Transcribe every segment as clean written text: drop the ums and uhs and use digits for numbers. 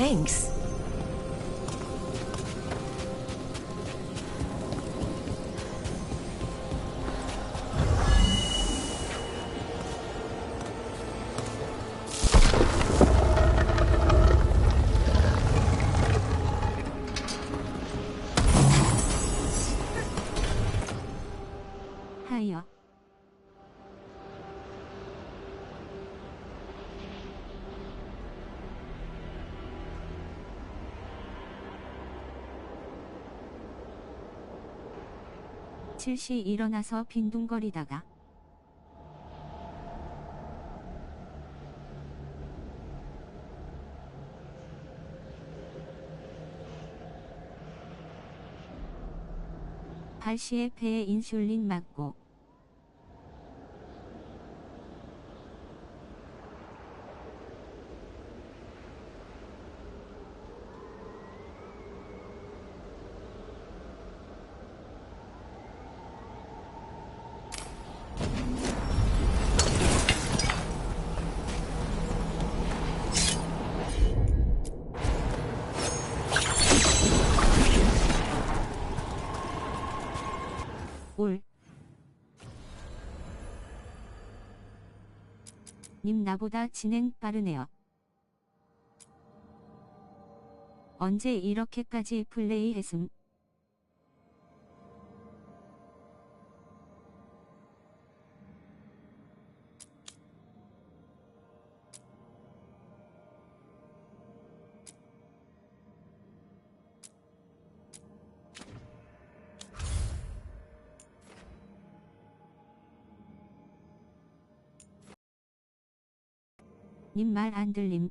Thanks. 하여. 칠시 일어나서 빈둥거리다가 발시의 폐에 인슐린 맞고 님 나보다 진행 빠르네요. 언제 이렇게까지 플레이했음? 님 말 안 들림.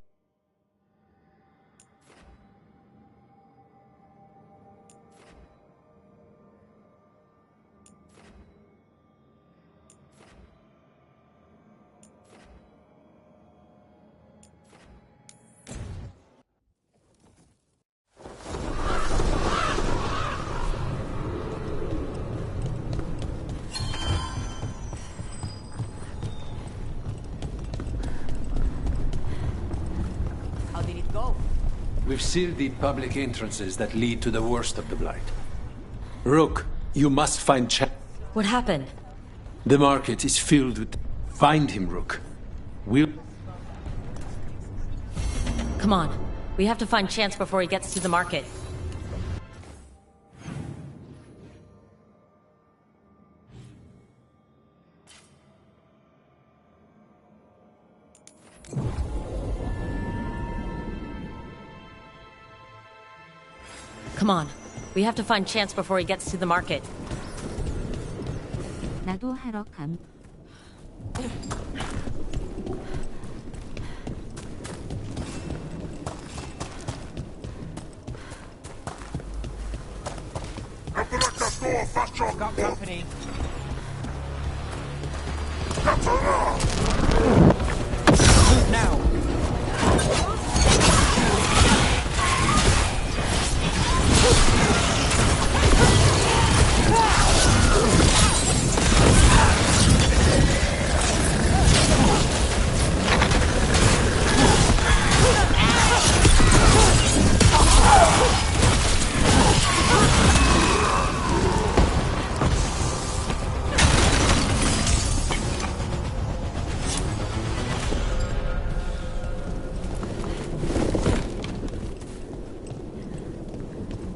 We've sealed the public entrances that lead to the worst of the Blight. Rook, you must find What happened? The market is filled with... Find him, Rook. We'll... Come on. We have to find Chance before he gets to the market. Come on. We have to find Chance before he gets to the market. 나도 하러 감. Got company. Move now.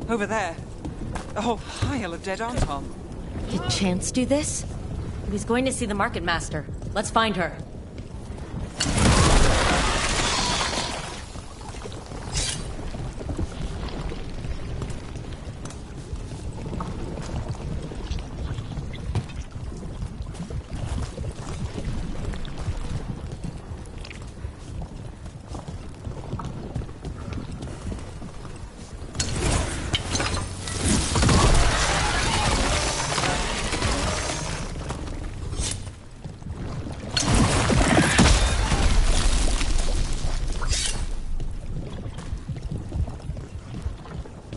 Over there. A whole pile of dead Anton. Did Chance do this? He's going to see the market master. Let's find her.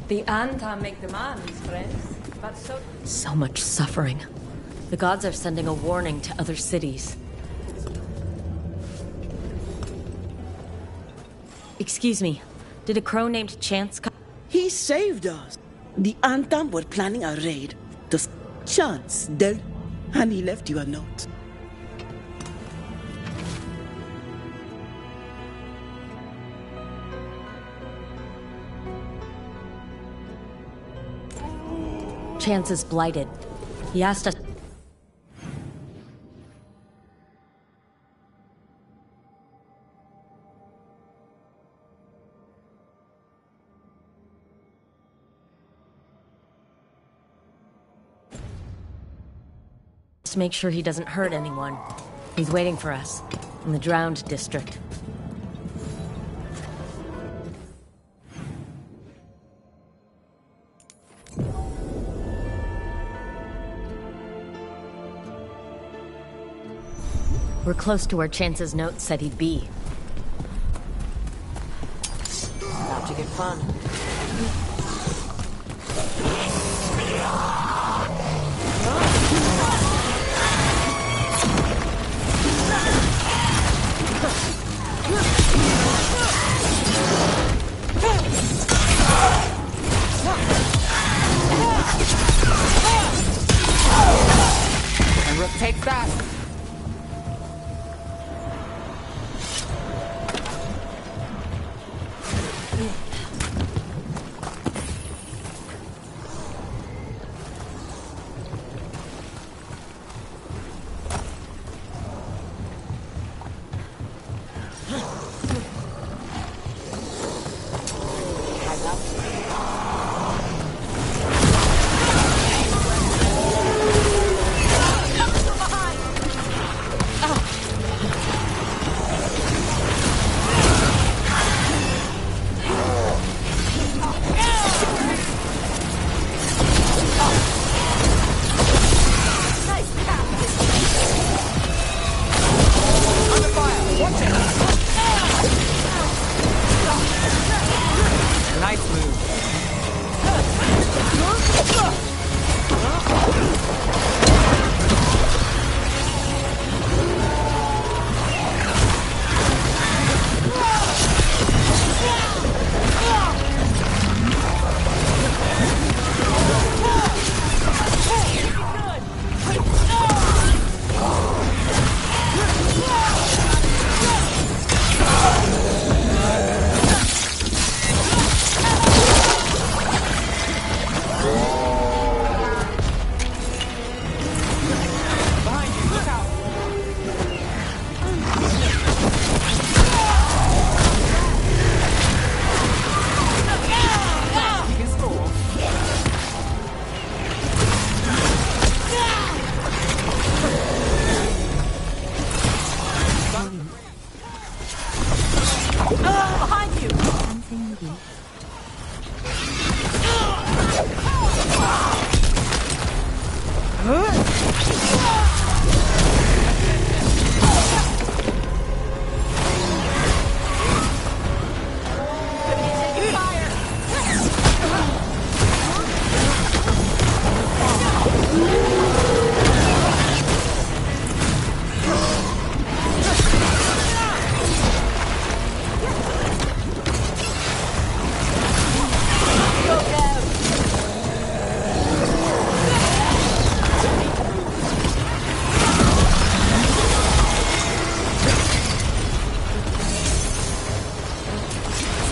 The Anta make demands, friends, but So much suffering. The gods are sending a warning to other cities. Excuse me. Did a crow named Chance come? He saved us. The Anthem were planning a raid. The Chance dealt, and he left you a note. Chance is blighted. He asked us. To make sure he doesn't hurt anyone. He's waiting for us in the Drowned District. We're close to where Chance's note said he'd be. About to get fun. And Rook takes that.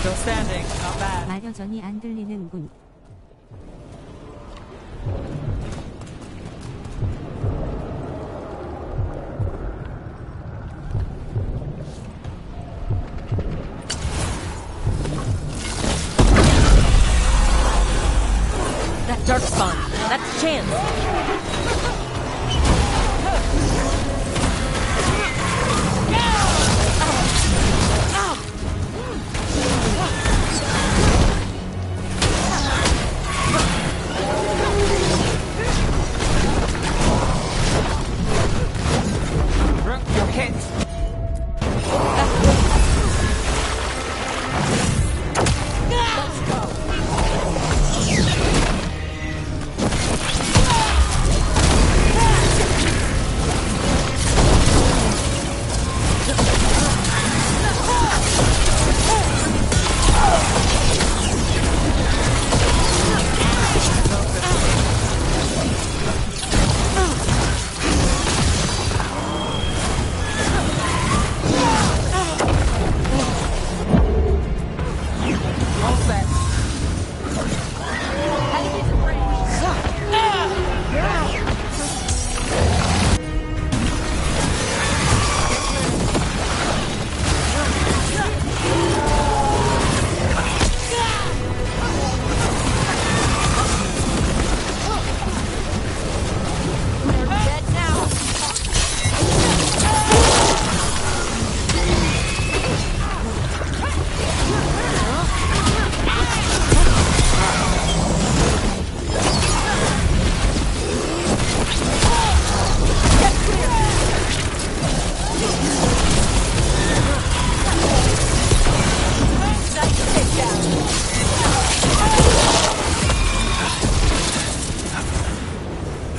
Still standing, not bad. 마려전이 안 들리는군. That dark spawn. That's Chance. Rook, you're hit.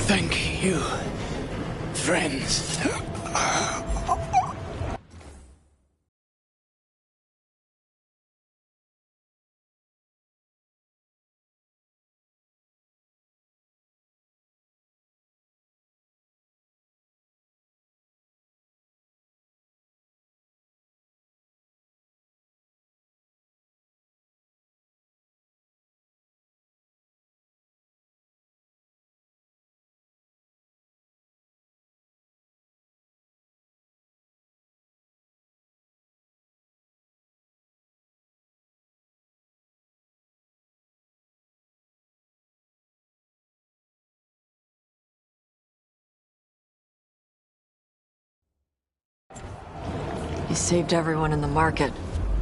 Thank you, friends. You saved everyone in the market.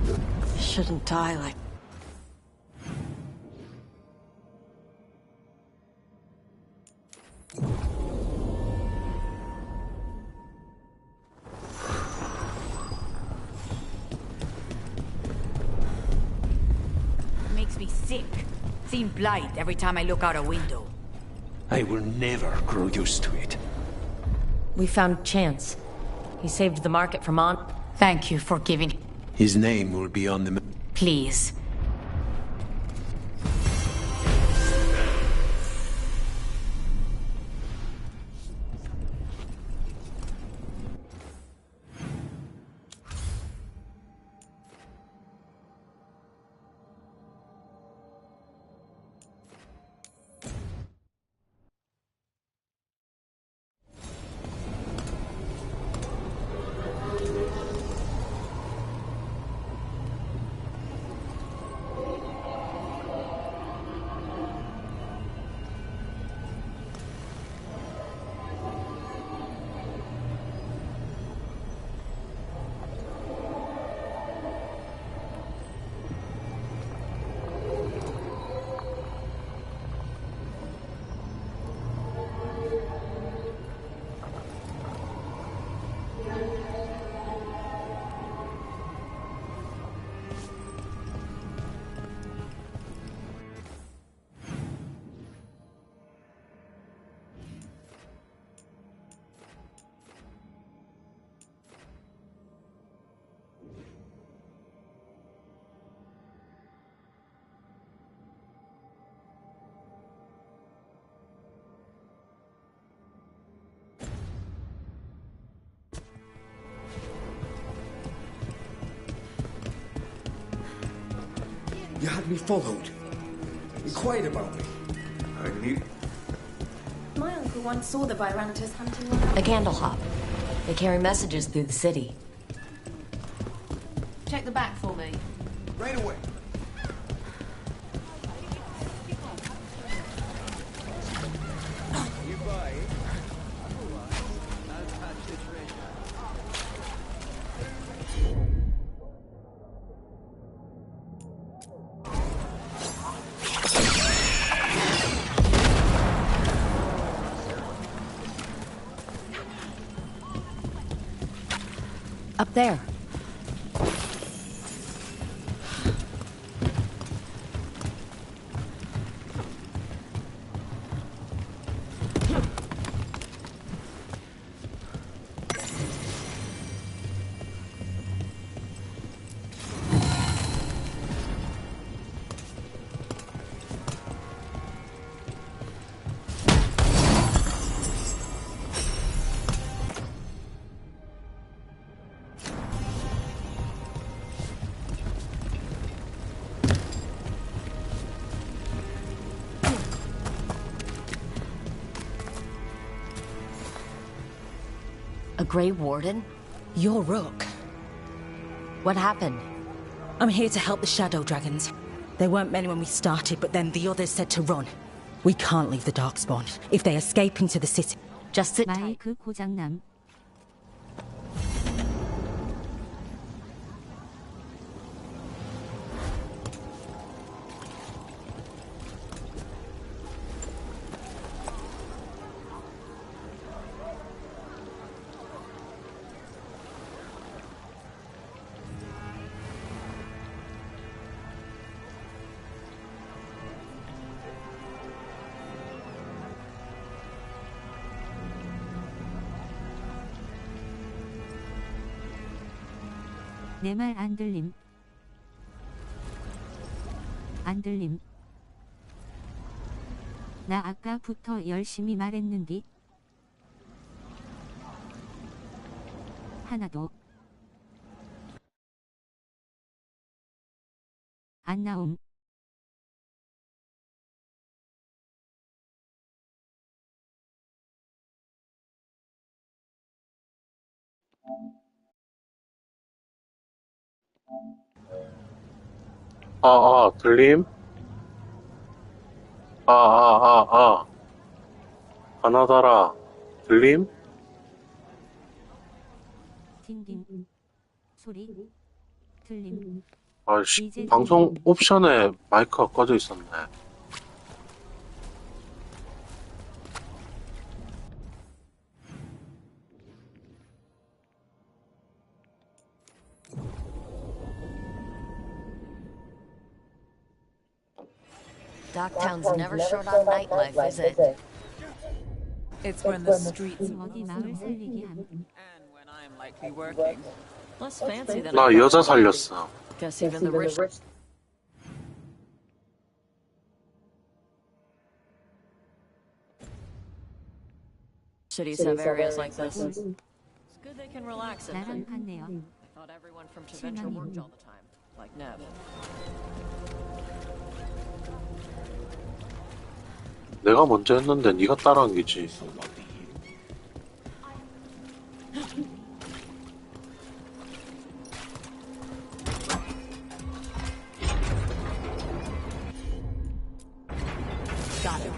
You shouldn't die like... Makes me sick. Seeing blight every time I look out a window. I will never grow used to it. We found Chance. He saved the market from Thank you for giving... His name will be on the... Please. You had me followed. Inquired about me. I knew... My uncle once saw the Byrantas hunting one. a candle hop. They carry messages through the city. Check the back for me. Right away. You buy it? I'll patch the treasure. Up there. A Grey Warden? You're Rook. What happened? I'm here to help the Shadow Dragons. There weren't many when we started, but then the others said to run. We can't leave the Darkspawn. If they escape into the city... Just sit tight. 마이크 고장남. 내 말 안 들림. 안 들림. 나 아까부터 열심히 말했는디. 하나도 안 나옴. 들림? 가나다라, 들림? 딩딩. 소리. 들림. 아이씨, 방송 옵션에 마이크가 꺼져 있었네. Docktown's never short on nightlife, is it? It's when the streets 어디 마을 살리기 함. and when I'm likely working. Less fancy than 나 I 여자 thought. 살렸어. Guess even the rich. Cities have areas like this. It's good they can relax at 나랑 night. 같네요. I thought everyone from Taventer worked all the time, like Nev. 내가 먼저 했는데 네가 따라한 게지. Got it.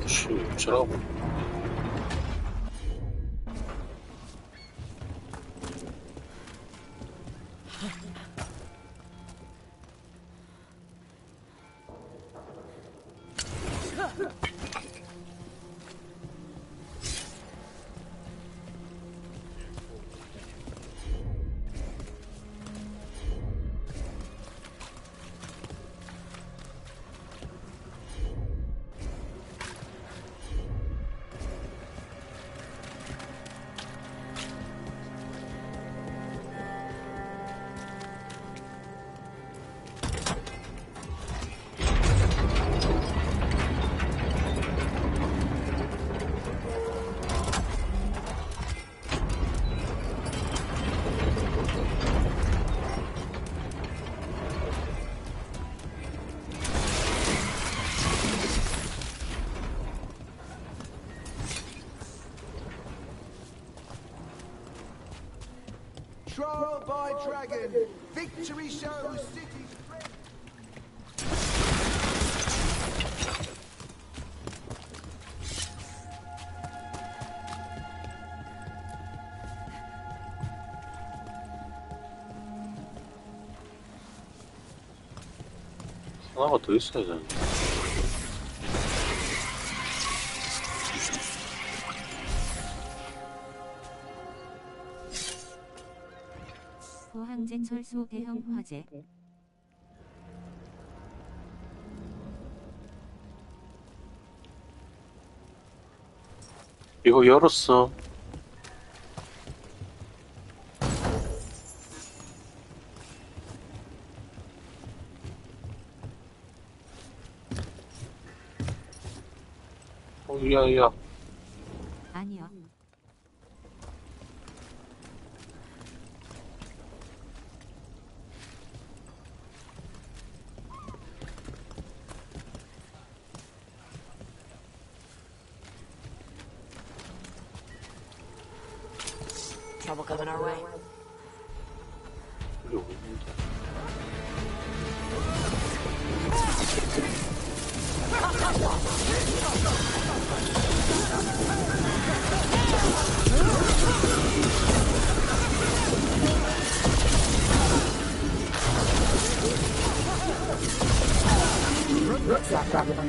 씨, 어쩌라고. Trial by dragon. Victory shows city's 하나가 더 있어야 되는데. 포항제 철수 대형 화재. 이거 열었어. 야야. 아니요. Trouble coming our way. 여기 어딘데? Looks like problem.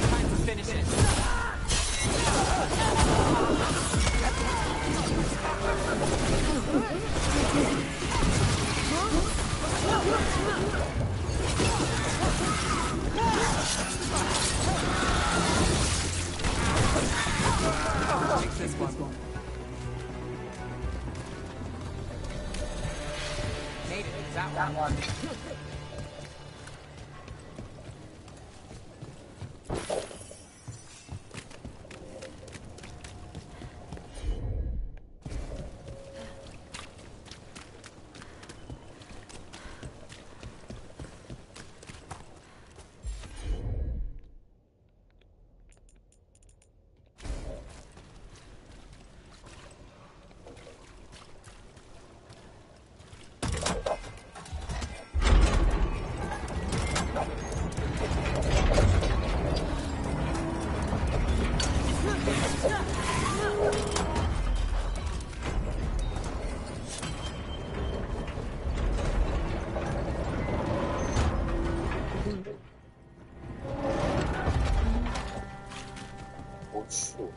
Time to finish it. Take this one. Made it. That one.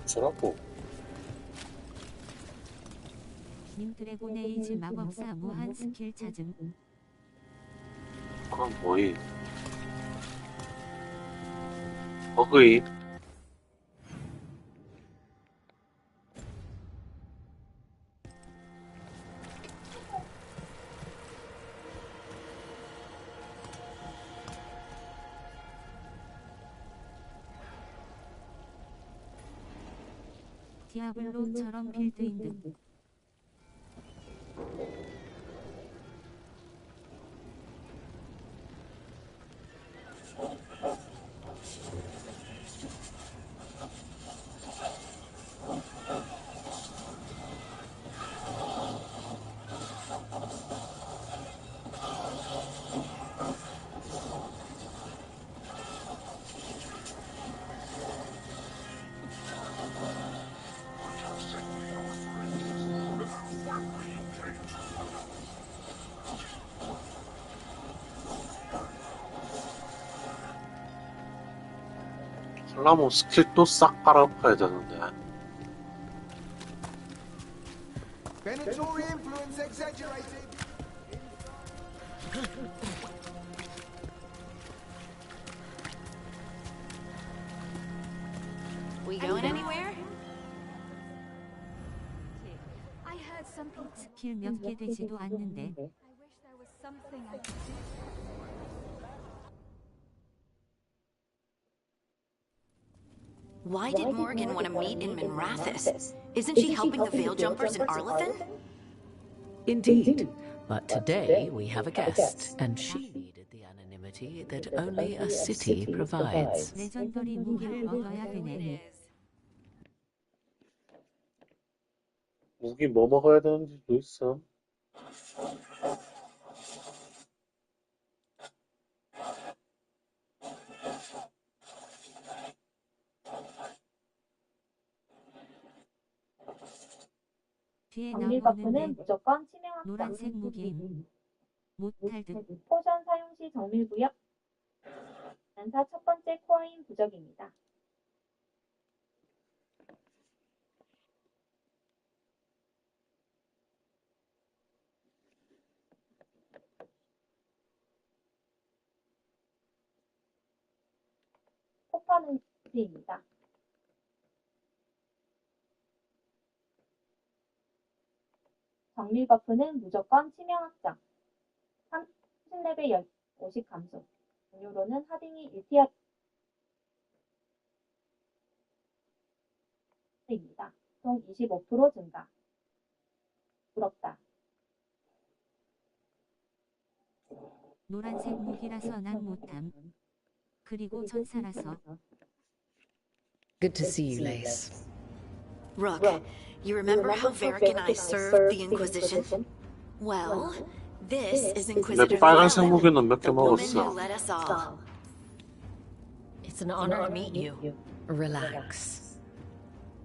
어쩌라고. 님 드래곤 에이즈 마법사 무한 스킬 찾음. 그건 뭐이? 버그이? 디아블로처럼 빌드인 듯. 설라모 스킬 또 싹 깔아봐야 되는데. Venatori influence exaggerated. We going anywhere? I heard some 스킬 몇 개 되지도 않는데. I wish there was something I could do. Why did Morgan want to meet in Minrathous? Isn't she helping the Veil Jumpers in Arlethan? Indeed. But today we have a guest, and she needed the anonymity that only a city provides. 레전더리 무기를 먹어야 되네. 무기 뭐 먹어야 되는지도 있어. 뒤에 정밀 버프는 나오는데 무조건 치명 확장. 노란색 무기임. 못할 듯. 포션 사용 시 정밀 구역. 난사 첫 번째 코어인 부적입니다. 폭파는 입니다. 정밀 버프는 무조건 치명 확장. 30레벨 50 감소. 동료로는 하딩이 1티어입니다. 총 25% 증가. 부럽다. 노란색 무기라서 난 못함. 그리고 전사라서. Good to see you, Lace. Rook, you remember how Varric and I served the Inquisition? Well, This is 내 Inquisitor 빨간색 Llewellyn, 무기는 몇 개 the woman who 먹었어. led us all. It's an honor to meet you. Relax.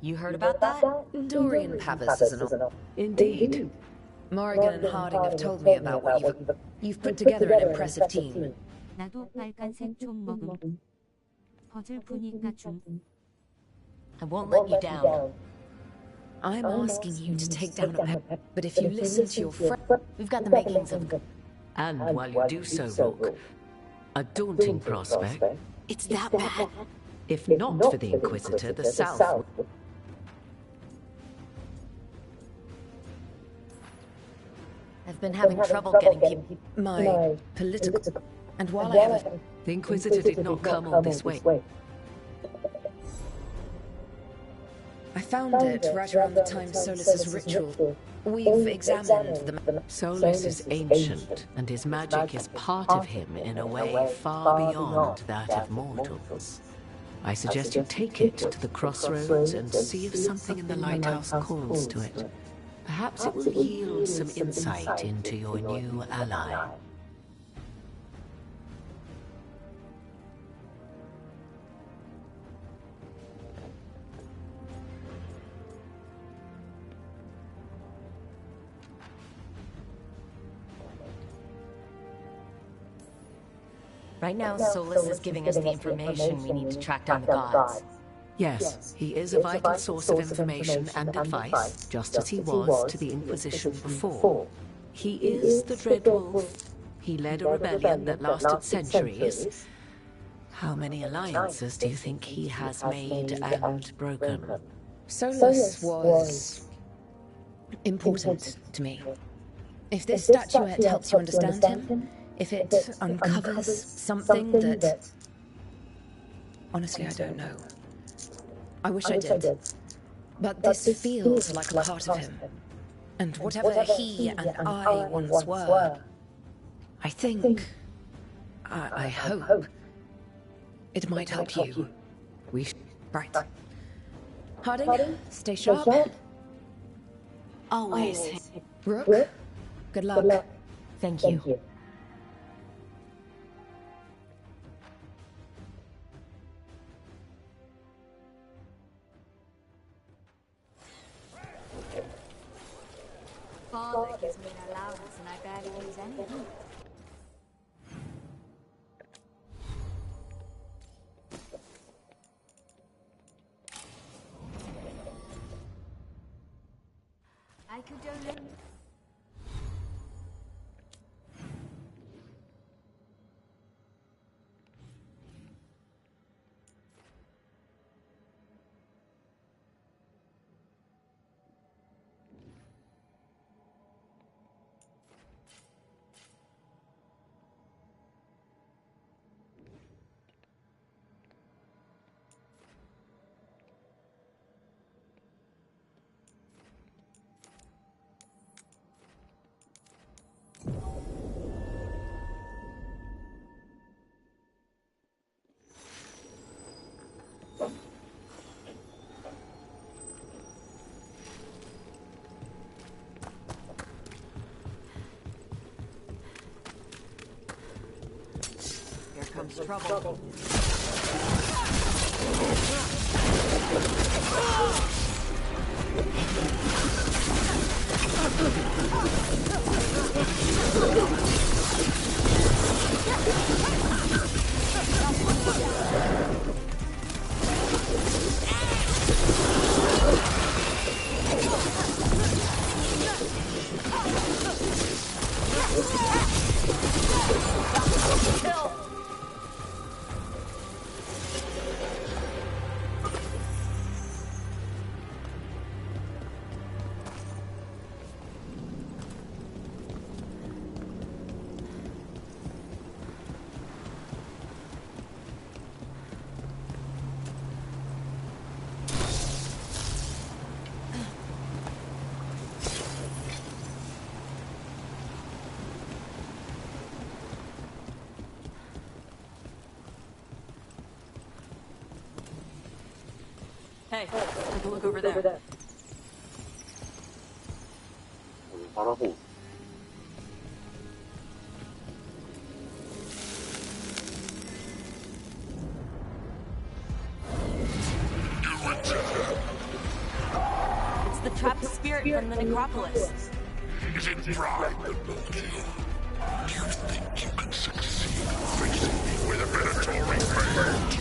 You heard about that? Dorian Pavis is an Indeed. Morrigan and Harding have told me about what you've put together an impressive team. 나도 빨간색 좀 먹음. 퍼즐 푸니까 좀. I won't let you down. I'm asking you to take down a but if you listen to your friend, We've got the makings of... And while you do so, Rook, a daunting prospect. It's that bad? If not for the Inquisitor, the South... I've been having trouble getting people... my political, and while I have a... The Inquisitor did not come all this way. I found it right around the time Solus's ritual. We've examined the... Solus is ancient, and his magic is part of him in a way far beyond that of mortals. I suggest you take it to the crossroads and see if something in the lighthouse calls to it. Perhaps it will yield some insight into your new ally. Right now, Solus is giving us the information we need to track down the gods. Yes, he is a vital source of information and advice, just as he was to the Inquisition before. He is the Dread Wolf. He led a rebellion that lasted centuries. How many alliances do you think he has made and broken? Solus was important to me. If this statuette helps you understand him, if it uncovers something that... Honestly, I don't know. I wish I did. But this feels like a part of him. And whatever he and I once were, I think... I hope... it might help you. Right. Harding, stay sharp. Always. Rook, good luck. Thank you. Father gives me an allowance and I barely use any. I could donate. Here comes trouble. Hey, take a look over there. the trapped spirit from the necropolis. Is it pride that moves you? Do you think you can succeed facing me with a predatory fate?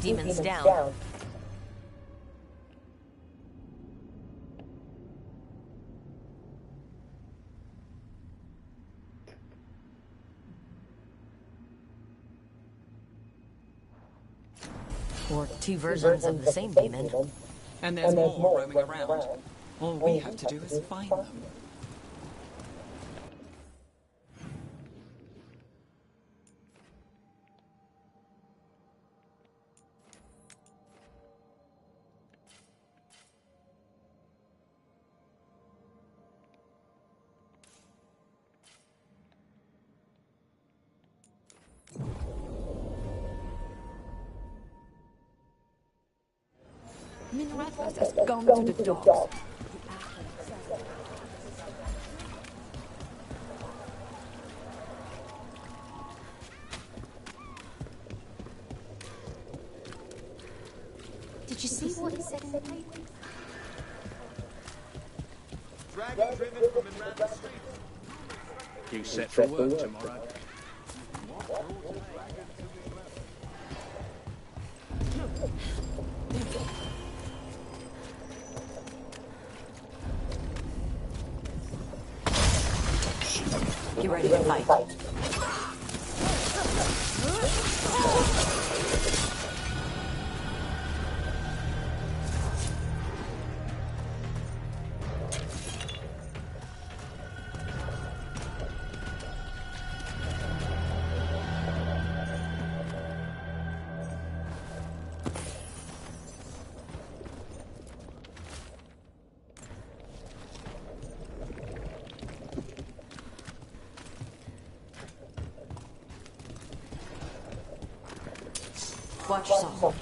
Demons down. Or two versions of the same demon. And there's more roaming around. All we have to do is find them. Minrathos has gone to the dogs. Did you see what he said in the paper? Dragon driven from Minrathos Street. You set for work tomorrow? Get ready to fight. Watch yourself.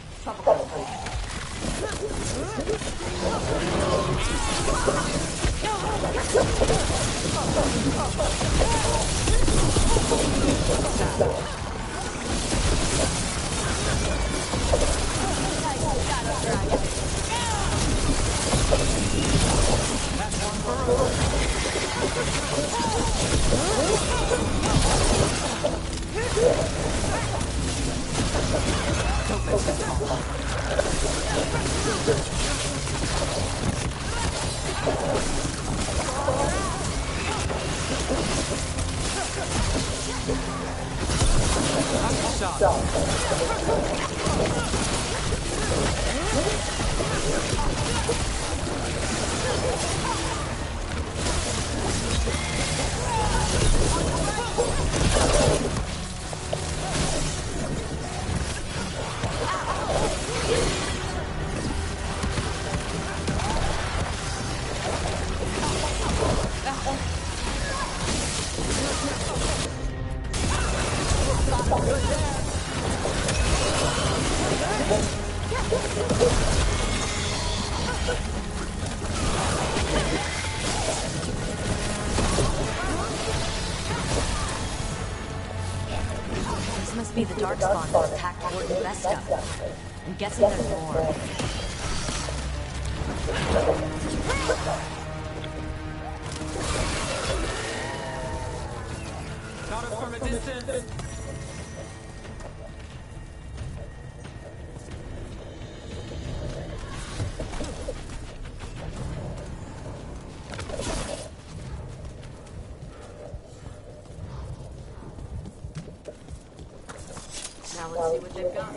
Must be the Darkspawn that attacked Warden Vesta. I'm guessing there's more. Got us from a distance. Now let's see what they've got.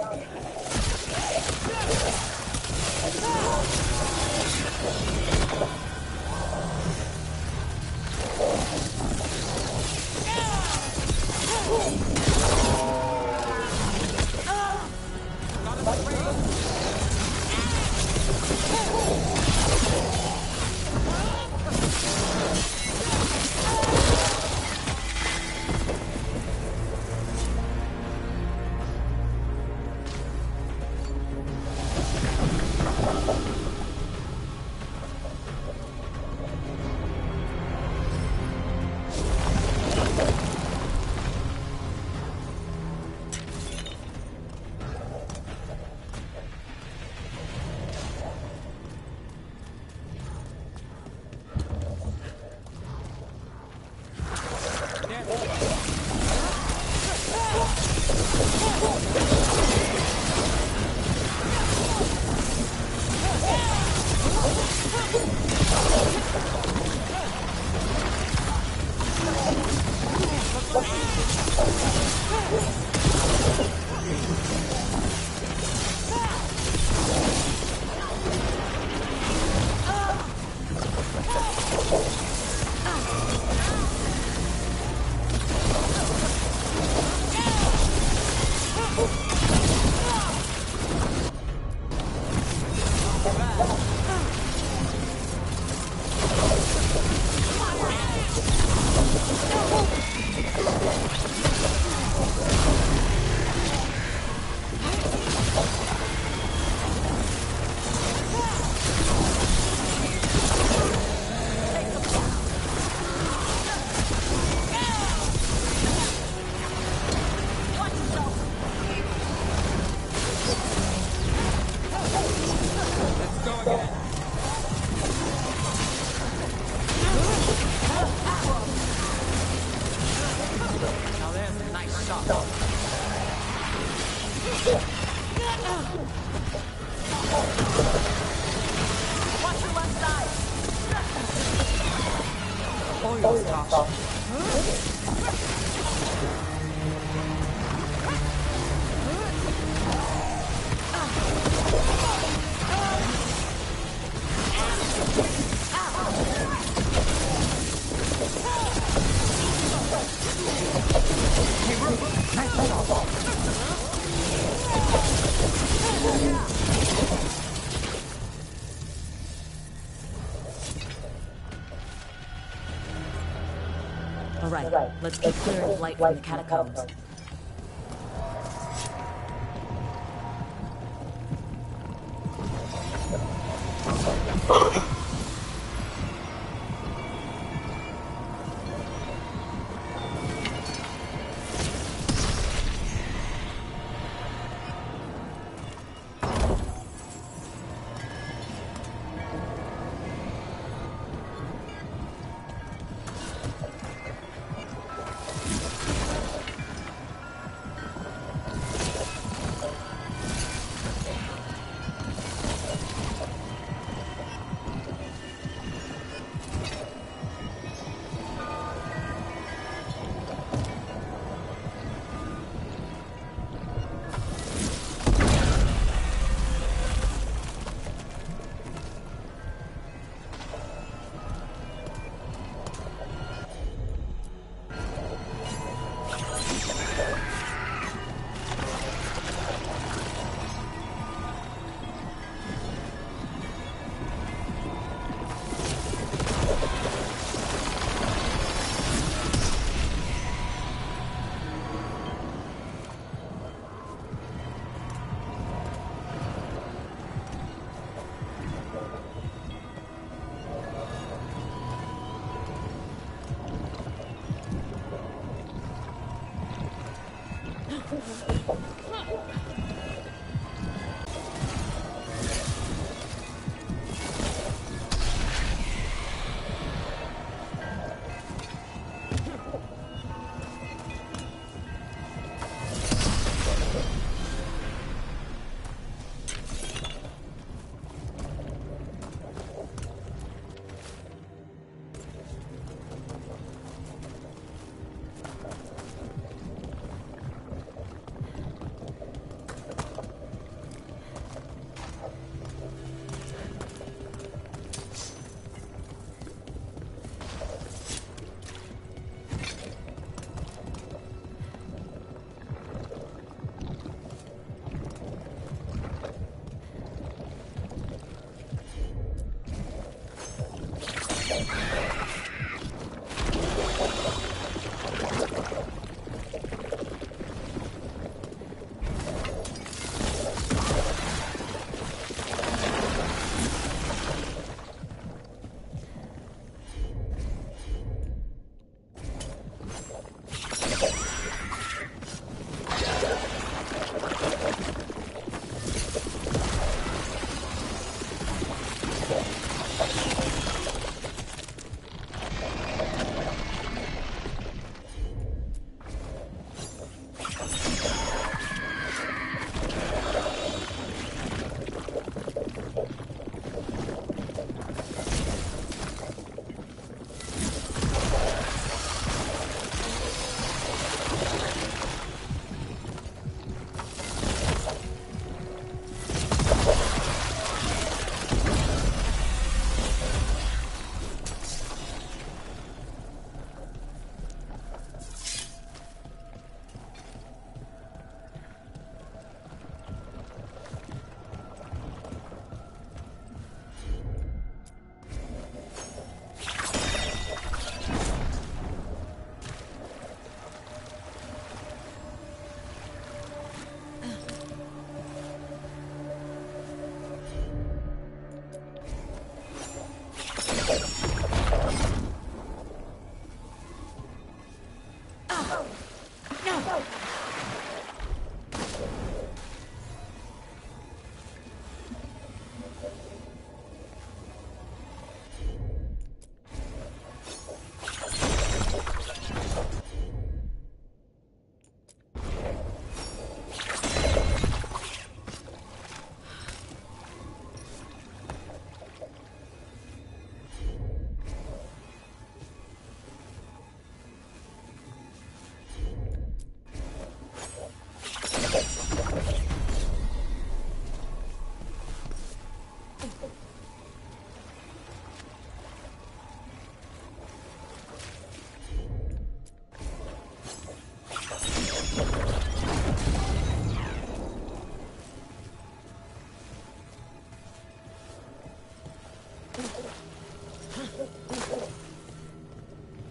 All right, let's keep clearing of light from the catacombs.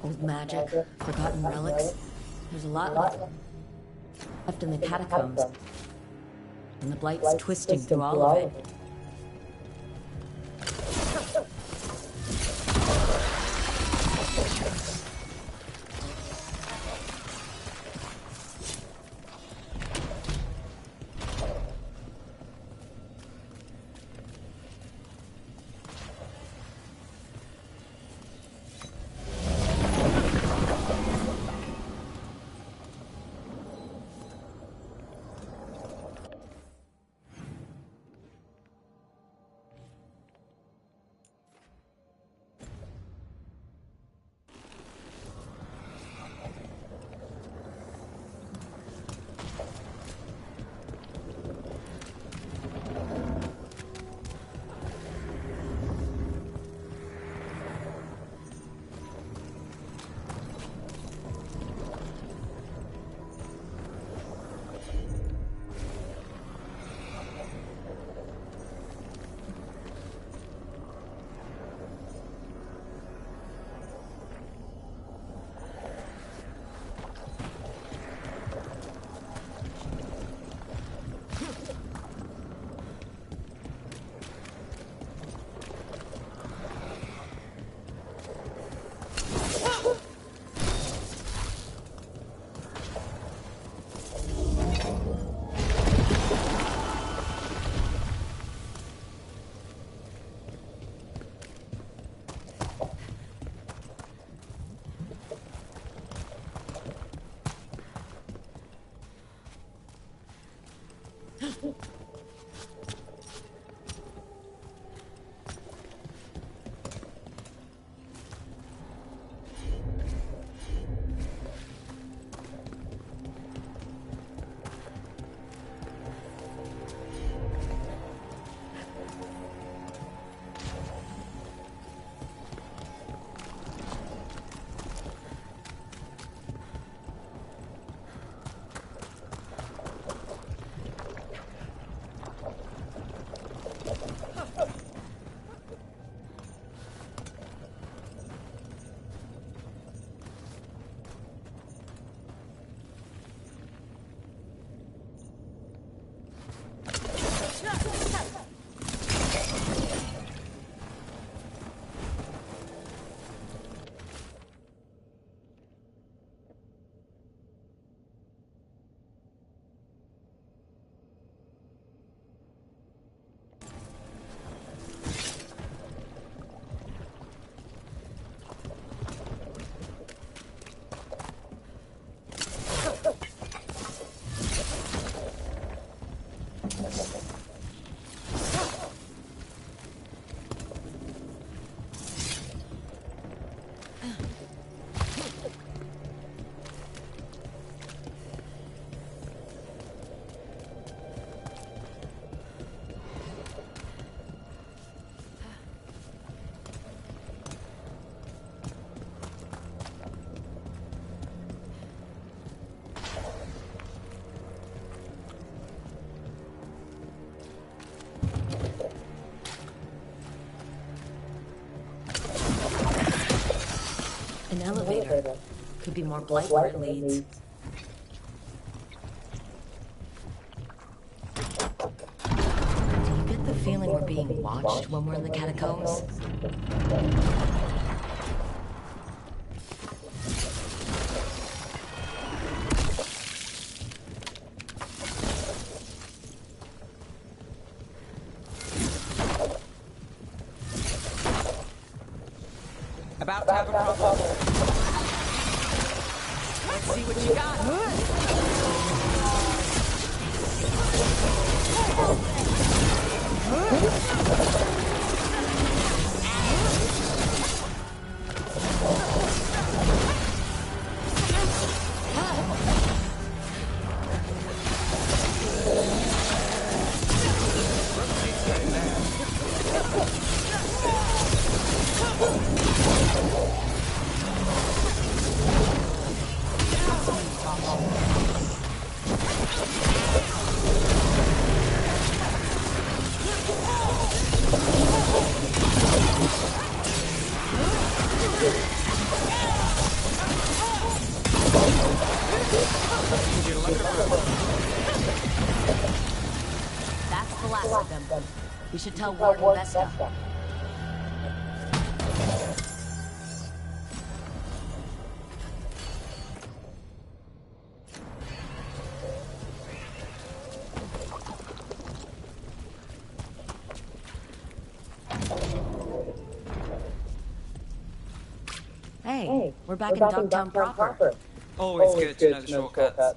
Old magic, forgotten relics. There's a lot left in the catacombs. And the Blight's twisting through all of it. elevator. Could be more blight where it leads. Do you get the feeling we're being watched when we're in the catacombs? About to have a problem. Let's see what you got. That's the last of them. We should tell Ward and Vesta. Hey, we're back in Dogtown proper. Always good to know the shortcuts.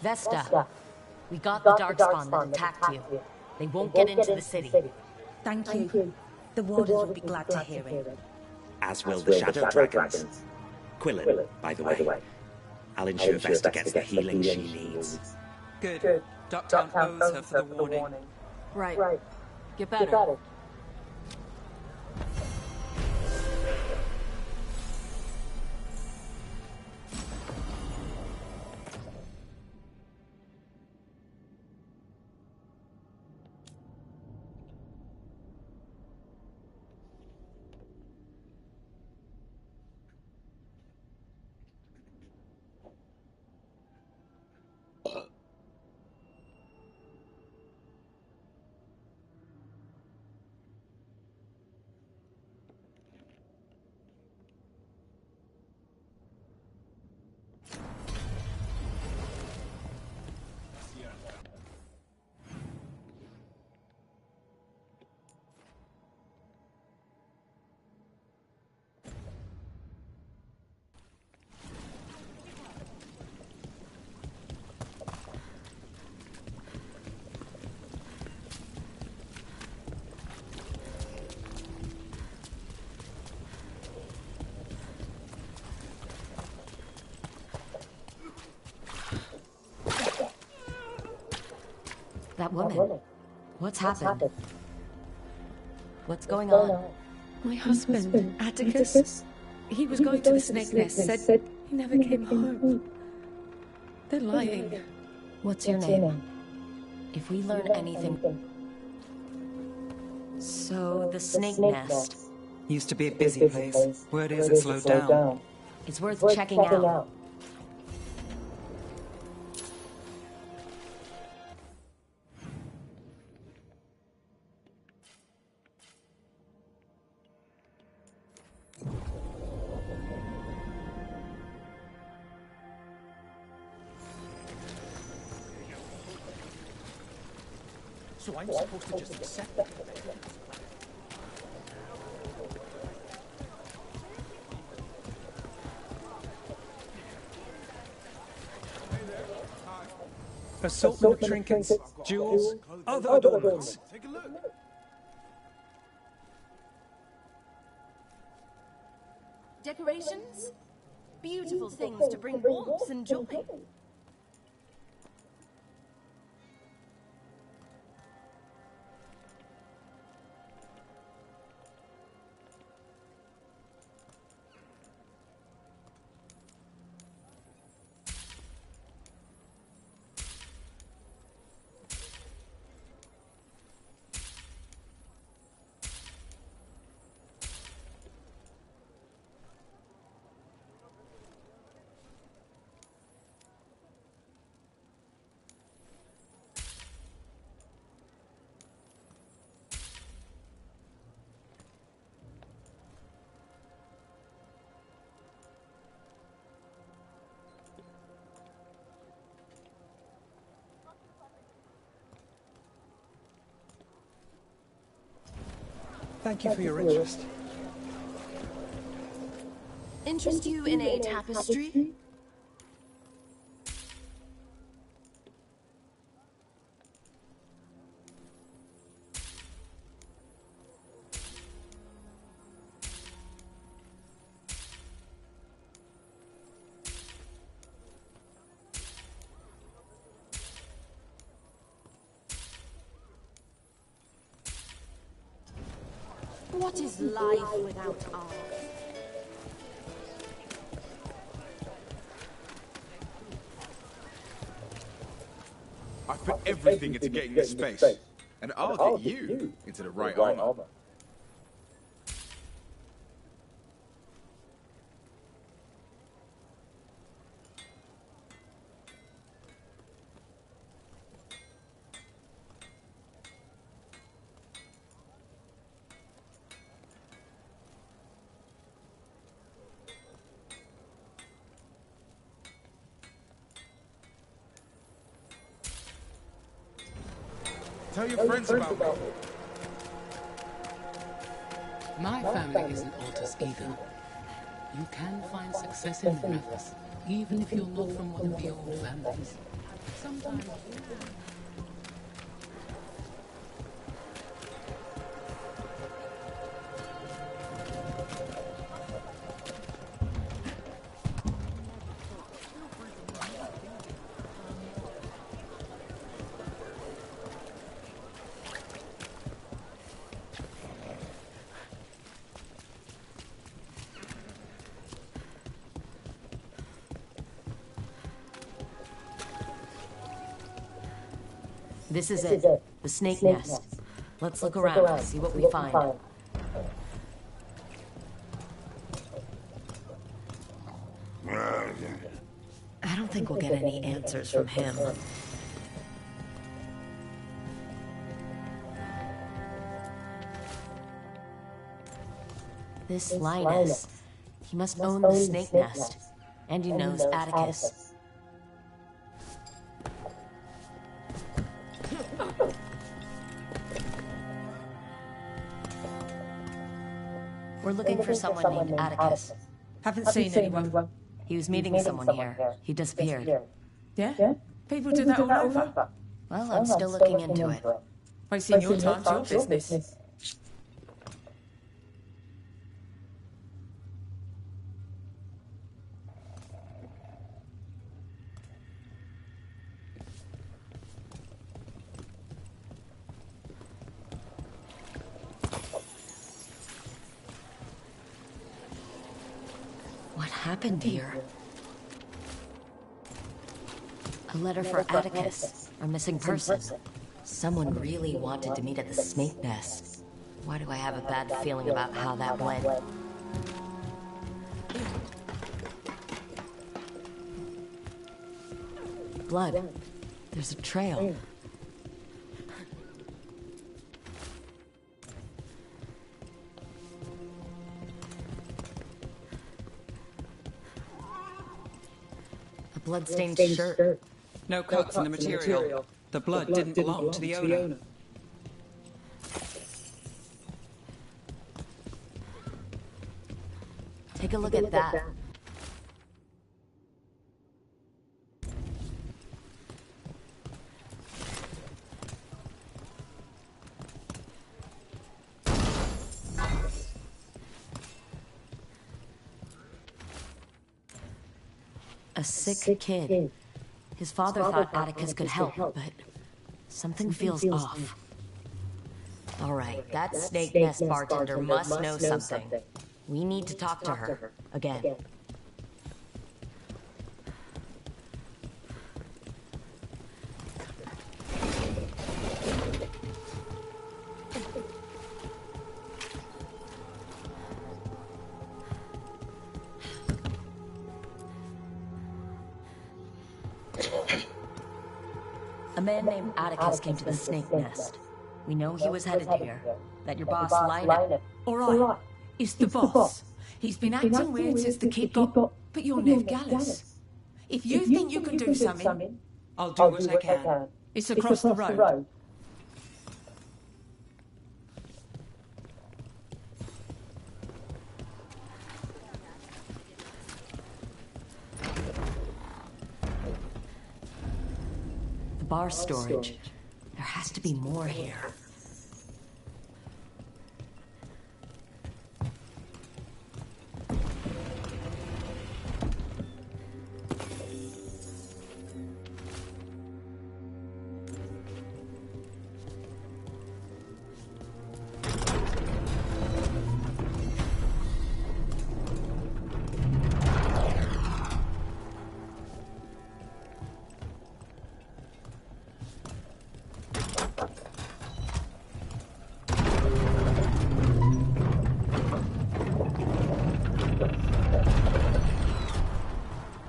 Vesta, we got the Darkspawn that attacked you. They won't get into the city. Thank you. The Wardens will be glad to hear it. As will the Shadow Dragons. Quillen, by the way. I'll ensure Vesta gets the healing she needs. Good. Dogtown owes her for the warning. Right. Get better. That woman. What's happened? What's going on? My husband, Atticus, he was going to the snake nest, said he never came home. They're lying. What's your name? If we learn anything... So, the snake nest. Used to be a busy place. Word is it slowed down. It's worth checking out. So I'm supposed to just accept it. Assortment of trinkets, jewels, other adornments. Take a look. Decorations? Beautiful things to bring warmth and joy. Thank you for your interest. Interest you in a tapestry? What is life without art? I've put everything into getting this space, and I'll get you into the right armor. Tell your friends about me. My family isn't Altus either. You can find success in Rathas, even if you're not from one of the old families. Sometimes... This is it. The snake nest. Let's look around, see what we find. I don't think we'll get any answers from him. This Linus, he must own the snake nest. And he knows Atticus. We're looking for someone named Atticus. Haven't seen anyone. He was meeting someone here. He disappeared. Yeah? People do that all over. Well, I'm still looking into it. Wasting your time, your business. What happened here? A letter for Atticus, a missing person. Someone really wanted to meet at the snake nest. Why do I have a bad feeling about how that went? Blood. There's a trail. A blood-stained shirt. No cuts in the material. The blood didn't belong to the owner. Take a look at that. A sick kid. His father thought Atticus could help, but something feels off. All right, that snake nest bartender must know something. We need to talk to her again. A man named Atticus came to the snake nest. We know he was headed here. That your boss, Lina. Alright, it's the boss. He's been acting weird since the kid got... But you're Nev Gallus. If you think you can do something, I'll do what I can. it's across the road. The bar storage. There has to be more here.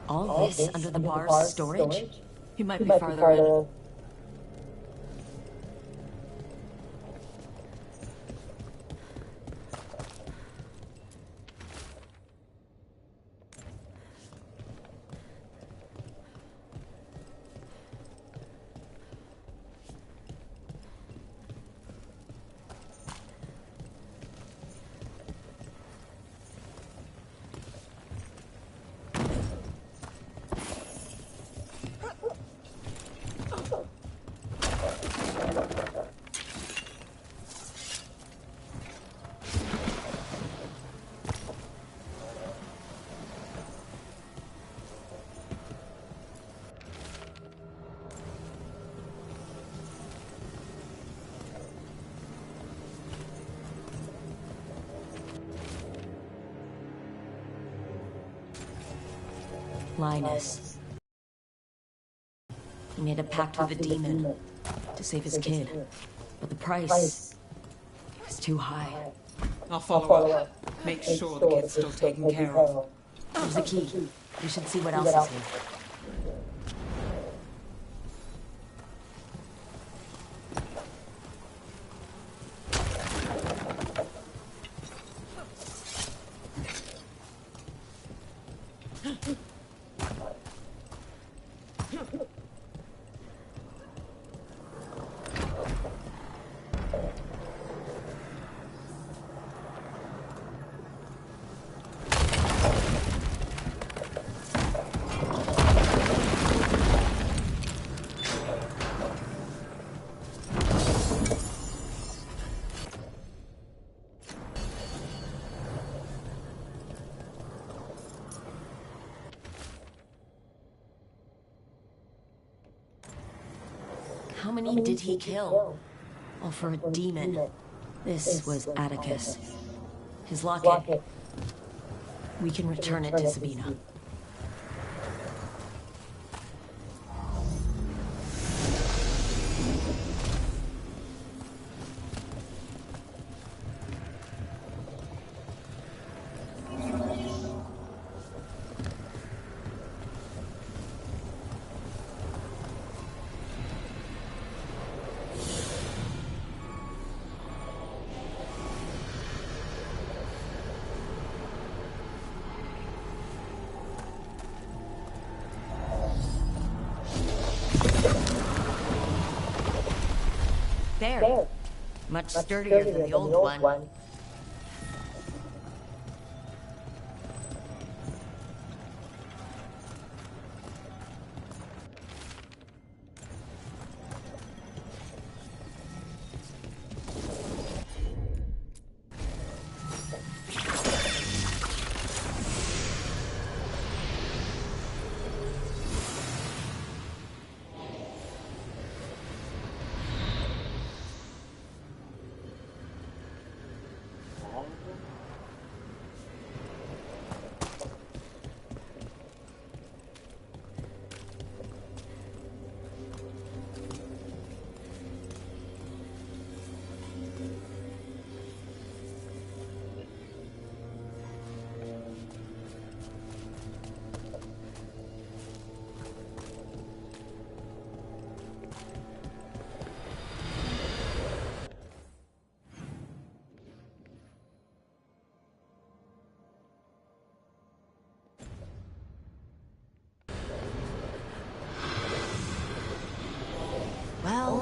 All this under the bar's storage? He might be farther in. Linus. He made a pact with a demon to save his kid. But the price was too high. I'll follow up. Make sure the kid's still taken care of. Here's the key. We should see what else is here. How many did he kill? All for a demon. This was Atticus. His locket. We can return it to Sabina. There. Much sturdier than the old one.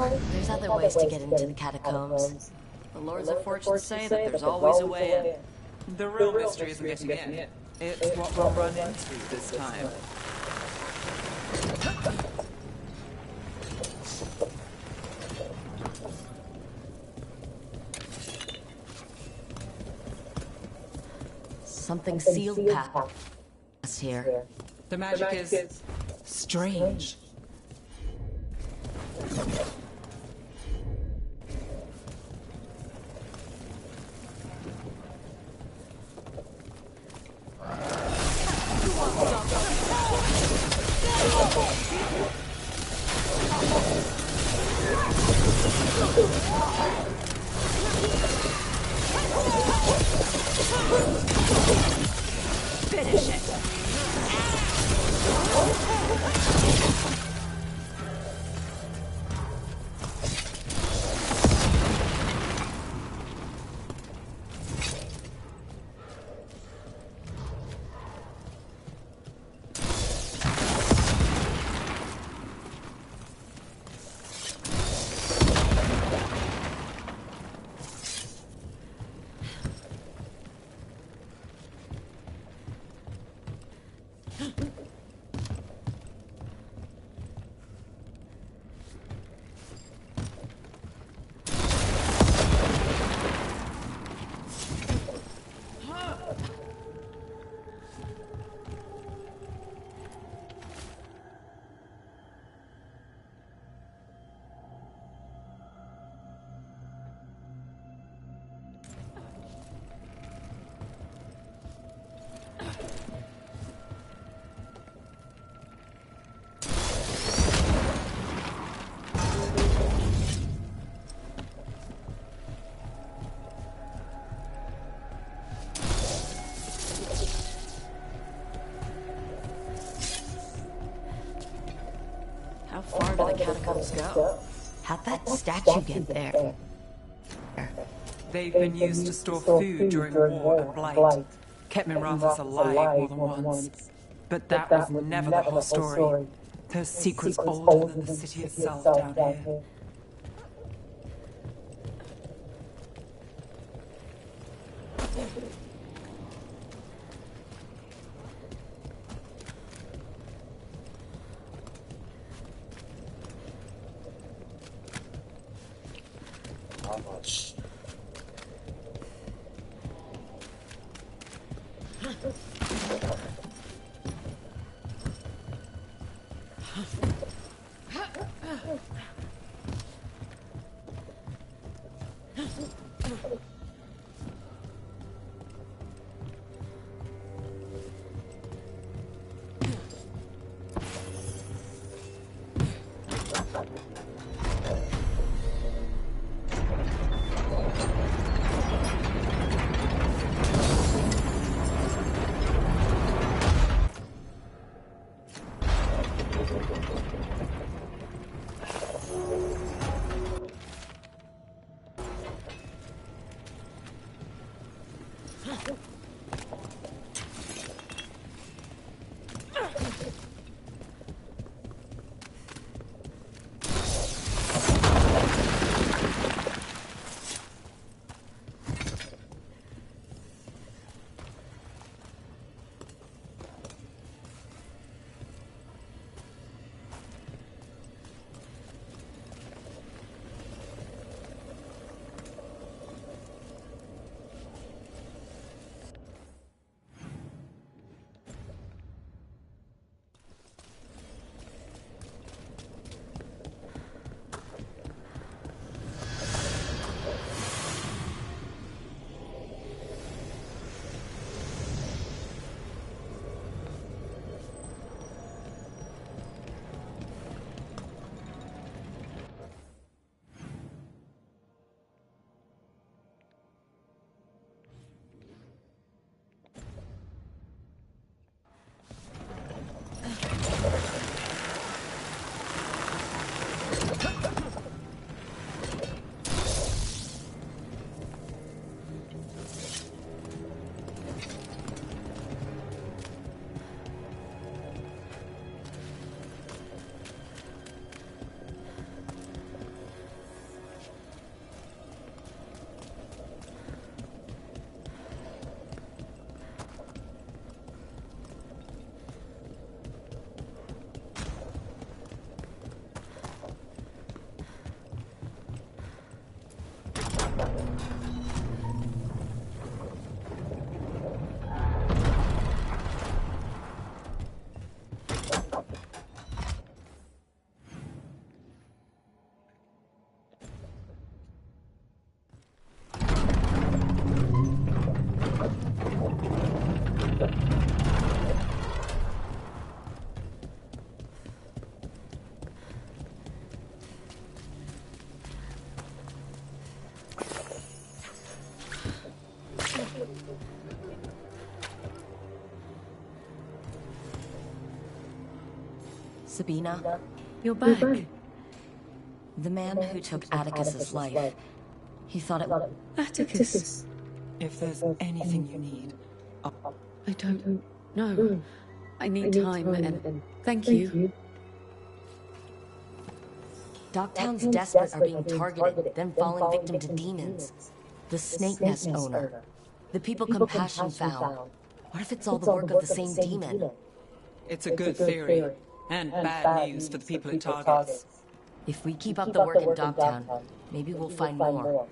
There's other ways to get into the catacombs. The Lords of Fortune say that there's always a way in. The real mystery isn't getting in. It's what we'll run into this time. Something sealed past here. The magic is strange. Finish it. How far do the catacombs go? How'd that statue get there? They've been used to store food during war and blight. Kept Minrathous alive more than once. But that was never the whole story. There's secrets older than the city itself down here. Sabina, You're back. the man who took Atticus's life, he thought it... Atticus. If there's anything you need, I don't know. I need time and thank you. Docktown's desperate are being targeted, then falling victim to demons. The Snake Nest owner. The people Compassion found. What if it's all the work of the same demon? it's a good theory, and bad news for the people it targets. If we keep up the work in Docktown, maybe we'll find more.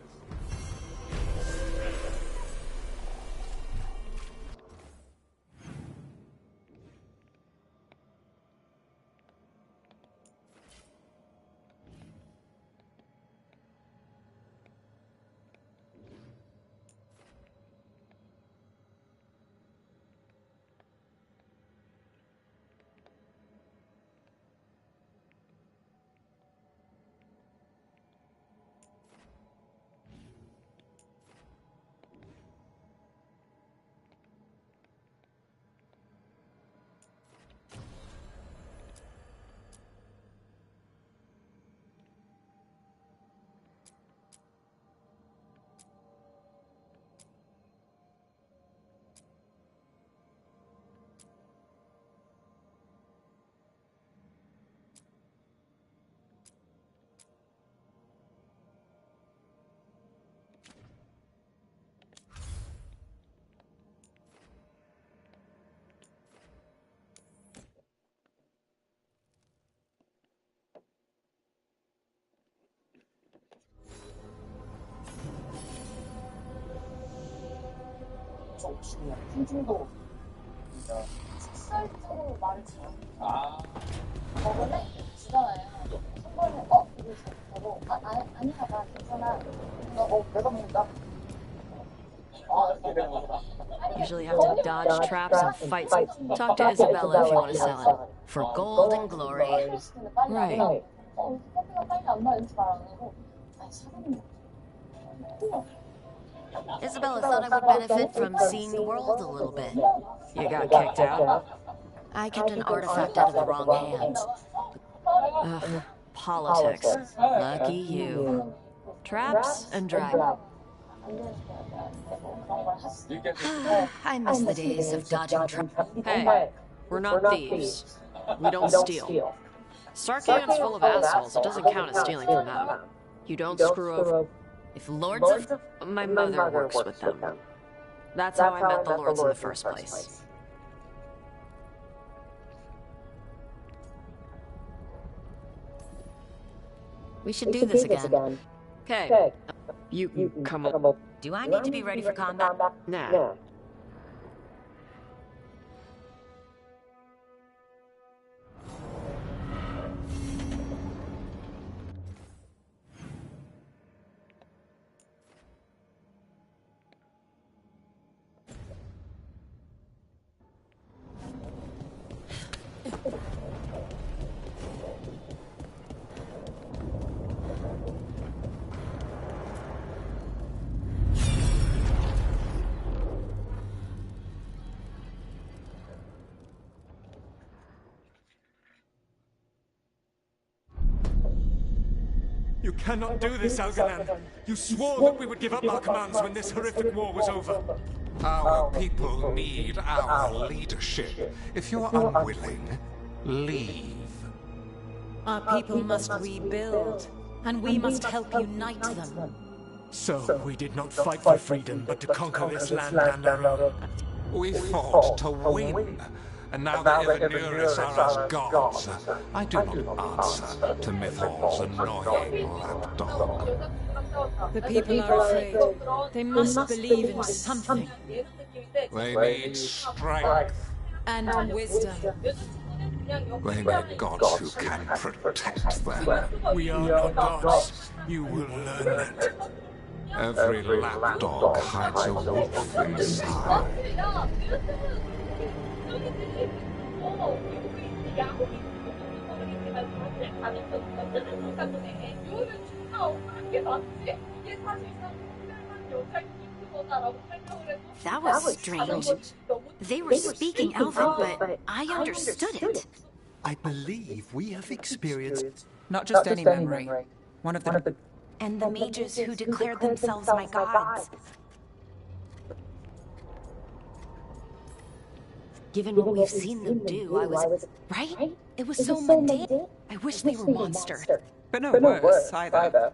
중증도 식설적으로 말을 잘합니다. 먹을래? 주잖아요. 선물을 이거 잘하고 아니야 나 괜찮아. 내가 먹는다. Usually have to dodge traps and fights. Talk to Isabella if you want to sell it. For gold and glory. Right. 커피가 빨리 안 나는지 말 안 하고 사장님. Isabella thought I would benefit from seeing the world a little bit. You got kicked out? I kept an artifact out of the wrong hands. Ugh, politics. Lucky you. Traps and dragons. I miss the days of dodging traps. Hey, we're not thieves. We don't steal. Sarkhan's full of assholes. It doesn't count as stealing from them. You don't screw over. If Lords of... My mother works with them. That's how I met the Lords in the first place. We should do this again. Okay. You can come up. Do I need to be ready for combat? Nah. You cannot do this, ㄷㄧㅢ. You swore that we would give up our commands when this horrific war was over. Our people need our leadership. If you're unwilling, leave. Our people must rebuild, and we must help unite them. So we did not fight for freedom, but to conquer this land and our own. We fought to win. And now the Ivanuris are as gods. I do not answer to Mythal's annoying lapdog. The people are afraid. They must believe in something. They need strength. And wisdom. They need gods who can protect them. We are not gods. You will learn that. Every lapdog hides a wolf inside. That was strange. They were speaking Elven, but I understood it. I believe we have experienced... Not just any memory. One of the... And the mages who declared themselves my gods. Given what we've seen them do, I was... Right? It was so mundane. I wish they were monsters. But no worse, either.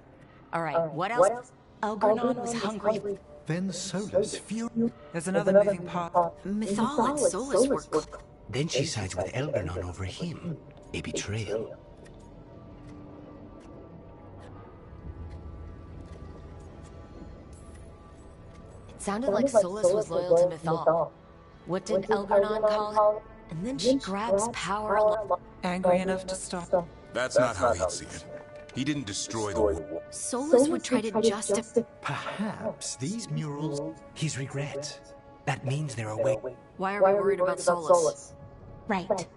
Alright, what else? ㄷㄧㅢ was hungry. Then Solus fueled... There's another moving part. Mythal and Solus were... Then she sides with ㄷㄧㅢ over him. A betrayal. It sounded like Solus was loyal to Mythal. What did ㄷㄧㅢ call it? And then she grabs power... Angry enough to stop. That's not how he'd see it. He didn't destroy the world. Solus would try to justify... Perhaps these murals... His regret. That means they're awake. Why are we worried about Solus? Right.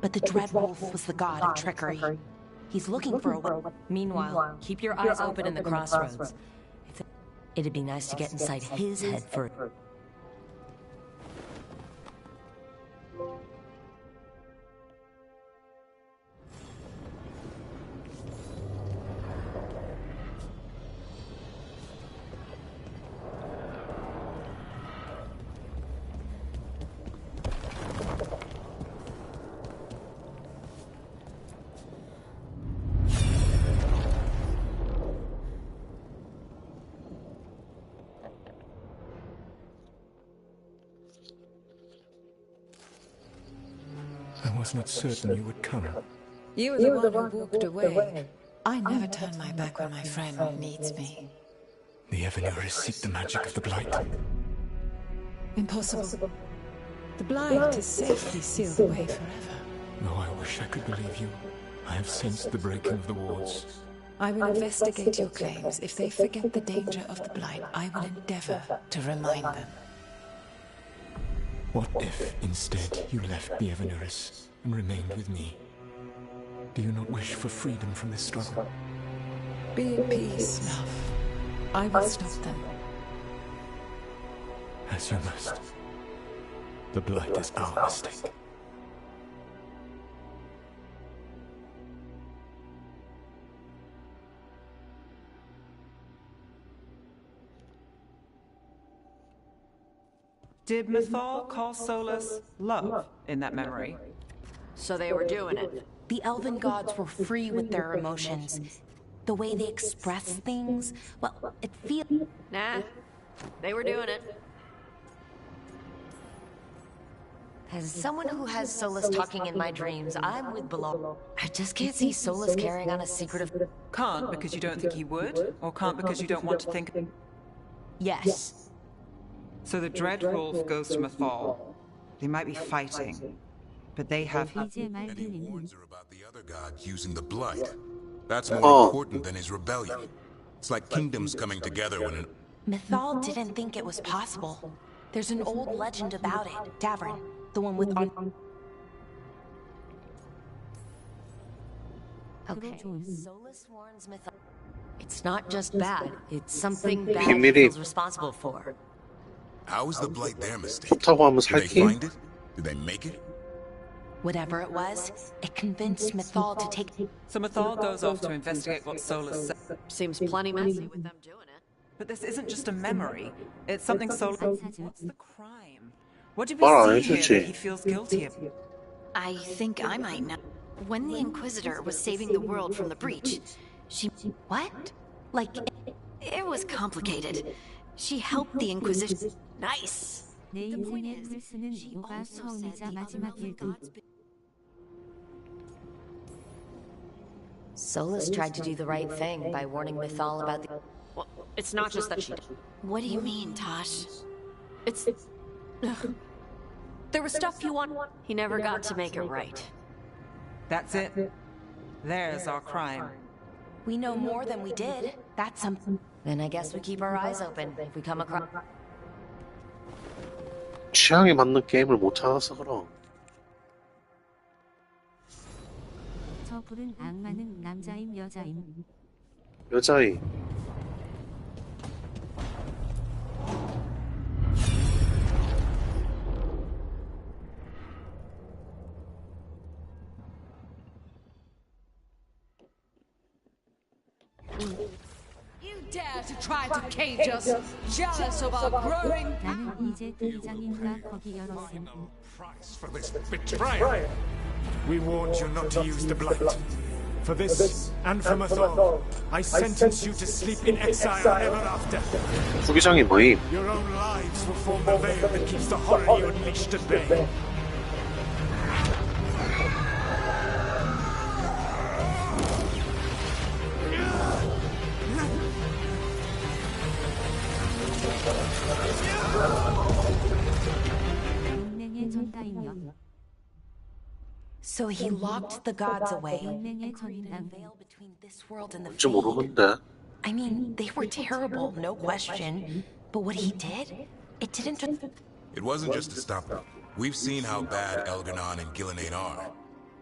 But the Dreadwolf was the god of trickery. He's looking for a way. Meanwhile, keep your eyes open in the crossroads. It'd be nice to get inside his head for... I was not certain you would come. You were the one who walked away. I never turn my back when my friend needs me. The Evanurus seek the magic of the Blight. Impossible. The Blight is safely sealed away forever. Oh, I wish I could believe you. I have sensed the breaking of the wards. I will investigate your claims. If they forget the danger of the Blight, I will endeavor to remind them. What if, instead, you left the Evanurus and remained with me? Do you not wish for freedom from this struggle? Be at peace, love. I will stop them. As you must. The Blight is our mistake. Did Mythal call Solus love in that memory? So they were doing it. The elven gods were free with their emotions. The way they express things, well, it feels... Nah, they were doing it. As someone who has Solus talking in my dreams, I'm with below. I just can't see Solus carrying on a secret of... Can't because you don't think he would? Or can't because you don't want to think... Yes. So the Dreadwolf goes to Mythal. They might be fighting, but they have... And he warns her about the other gods using the Blight. That's more important than his rebellion. It's like kingdoms coming together when an... Mythal didn't think it was possible. There's an old legend about it. Davern, the one with... Okay, Solus warns Mythal. It's not just bad, it's something bad he feels responsible for. How is the Blight their mistake? 좋다고 하면 Did they 살기? find it? Did they make it? Whatever it was, it convinced Mythal to take... So Mythal goes off to investigate what Solus said. Seems plenty messy with them doing it. But this isn't just a memory. It's something Solus... What's the crime? What did 말 안 we see here 해주지. that he feels guilty of? I think I might know. When the Inquisitor was saving the world from the breach, she... What? Like, it was complicated. She helped the Inquisition... Nice! 내 인생의 풀스는 뭐가 처음이자 마지막일까? Solus tried to do the right thing by warning Mythal about the... Well, it's not just that she... What do you mean, Tosh? It's... Ugh. There was stuff you want... He never got to make it right. That's it. There's our crime. We know more than we did. That's something. Then I guess we keep our eyes open if we come across... 취향에 맞는 게임을 못 찾아서 그럼. 저 불은 악마는 남자임 여자임. 여자이. You dare to try to cage us, jealous of our growing 나는 이제 대장인가 거기 열었음. Price for this betrayal. We warned you not to use the blight. For this, and for Mythal, I sentence you to sleep in exile ever after. 후기장이 뭐임? Your own lives will form the veil that keeps the horror you unleashed at bay. 운명의 전당이여. So he locked the gods away 운명의 and created a 전당. veil between this world and the 좀 모르는데. I mean, they were terrible, no question. But what he did, it didn't... It wasn't just to stop them. We've seen how bad ㄷㄧㄱ and ㄷㄧllinate are.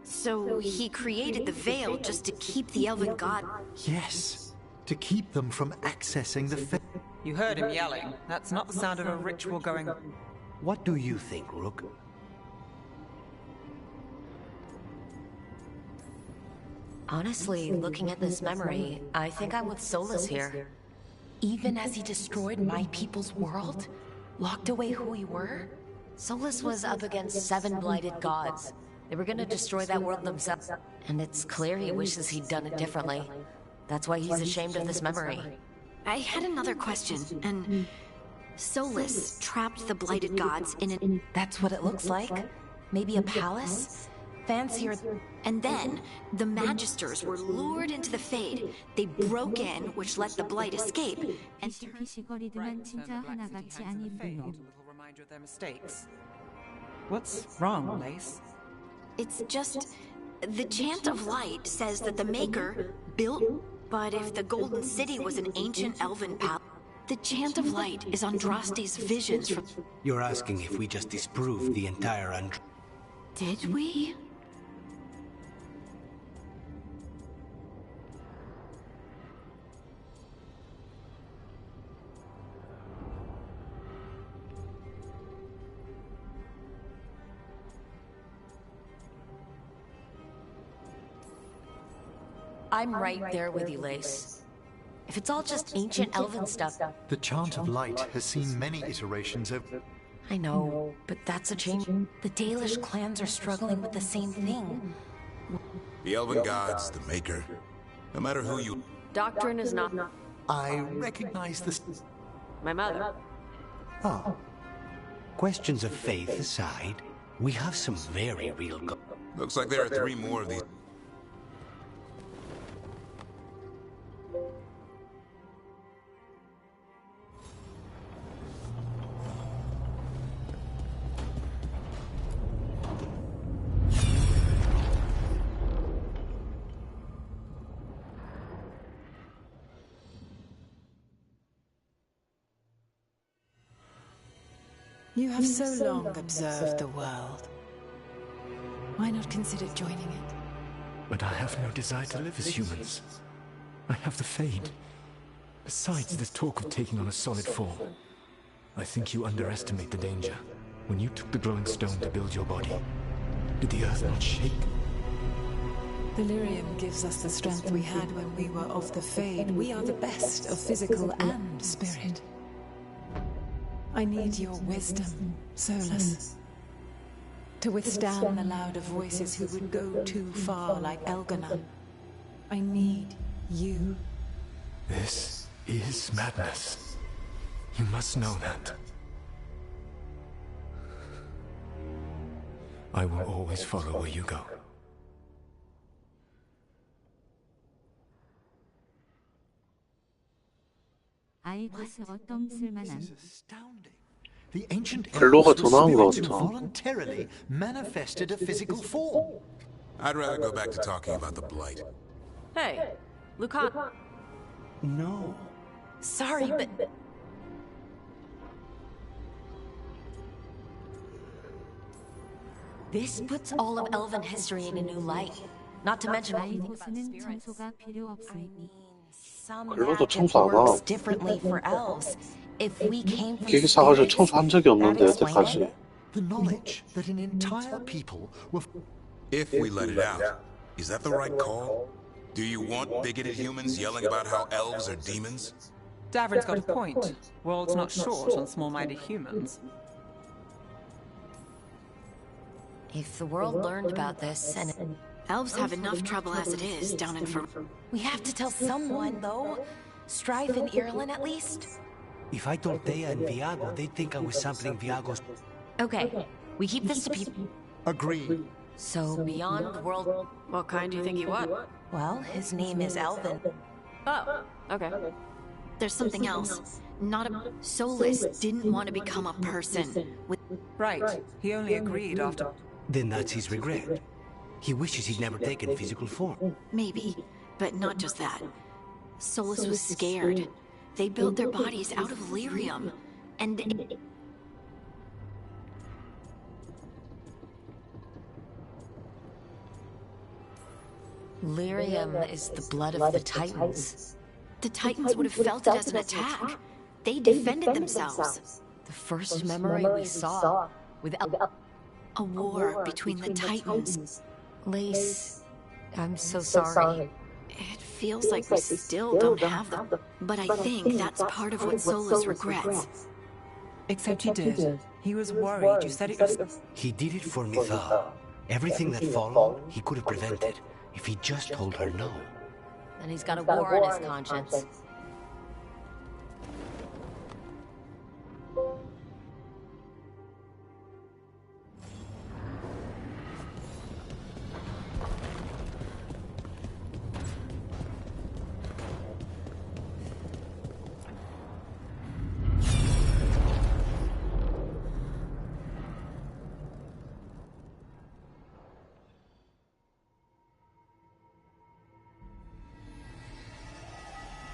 So he created the veil just to keep the elven god. Yes, to keep them from accessing the faith. You heard him yelling. That's not the sound of a ritual going... What do you think, Rook? Honestly, looking at this memory, I think I'm with Solus here. Even as he destroyed my people's world, locked away who we were, Solus was up against 7 blighted gods. They were gonna destroy that world themselves. And it's clear he wishes he'd done it differently. That's why he's ashamed of this memory. I had another question, and Solus trapped the blighted gods in an... That's what it looks like. Maybe a palace? Fancier... And then, the Magisters were lured into the Fade. They broke in, which let the blight escape, and... 시시거리드만 진짜 하나같이 아닌 분노. Will remind you of their mistakes. What's wrong, Lace? It's just... The Chant of Light says that the Maker built... But if the Golden City was an ancient elven palace, the Chant of Light is Andraste's visions from... You're asking if we just disproved the entire Did we? I'm right there with you, Lace. If it's all just ancient elven stuff... The Chant of Light has seen many iterations of... I know, but that's a change. The Dalish clans are struggling with the same thing. The elven gods, the Maker, no matter who you... Doctrine is not... I recognize this... My mother. Ah. Questions of faith aside, we have some very real... Looks like there are 3 more of these... You have so long observed the world. Why not consider joining it? But I have no desire to live as humans. I have the Fade. Besides this talk of taking on a solid form, I think you underestimate the danger. When you took the glowing stone to build your body, did the earth not shake? Delirium gives us the strength we had when we were of the Fade. We are the best of physical and spirit. I need your wisdom, Solus, to withstand the louder voices who would go too far like ㄷㄧㄱ. I need you. This is madness. You must know that. I will always follow where you go. 아이고스 어떤 쓸만한. The ancient 글로가 더 나은 것 spirits who 같아. voluntarily manifested a physical form. I'd rather go back to talking about the Blight. Hey, Lucan. No. Sorry, but... This puts all of elven history in a new light. Not to mention... 아이고스는 청소가 필요 없음. Some 글로도 magic 청소 안 works 함. differently for elves. If we came from 기계 사가지고 spirits, 청소한 적이 없는데 that explains 여태까지. it. The knowledge that an entire people were... If we let it out, is that the right call? Do you want bigoted humans yelling about how elves are demons? Davrin's got a point. World's not short on small-minded humans. If the world learned about this, and Elves have enough trouble as it is down in We have to tell someone, though. Strife and Ireland, at least. If I told Thea and Viago, they'd think I was sampling Viago's... Okay, we keep this to people. Agreed. So, beyond the world... What kind do you think he was? Well, his name is Alvin. Oh, okay. There's something else. Not a... Solus didn't want to become a person. Right. He only agreed after... Then that's his regret. He wishes he'd never taken physical form. Maybe, but not just that. Solus was scared. They built their bodies out of lyrium, and... Lyrium is the blood of the Titans. The Titans would have felt it as an attack. They defended themselves. The first memory we saw, without a war between the Titans. Lace, I'm so sorry. It feels like we still don't have them. But I think that's part of what Solus regrets. Except he did. He was worried. You said it was... He did it for Mythal. Everything that followed, he could have prevented, if he just told her no. And he's got a war on his conscience.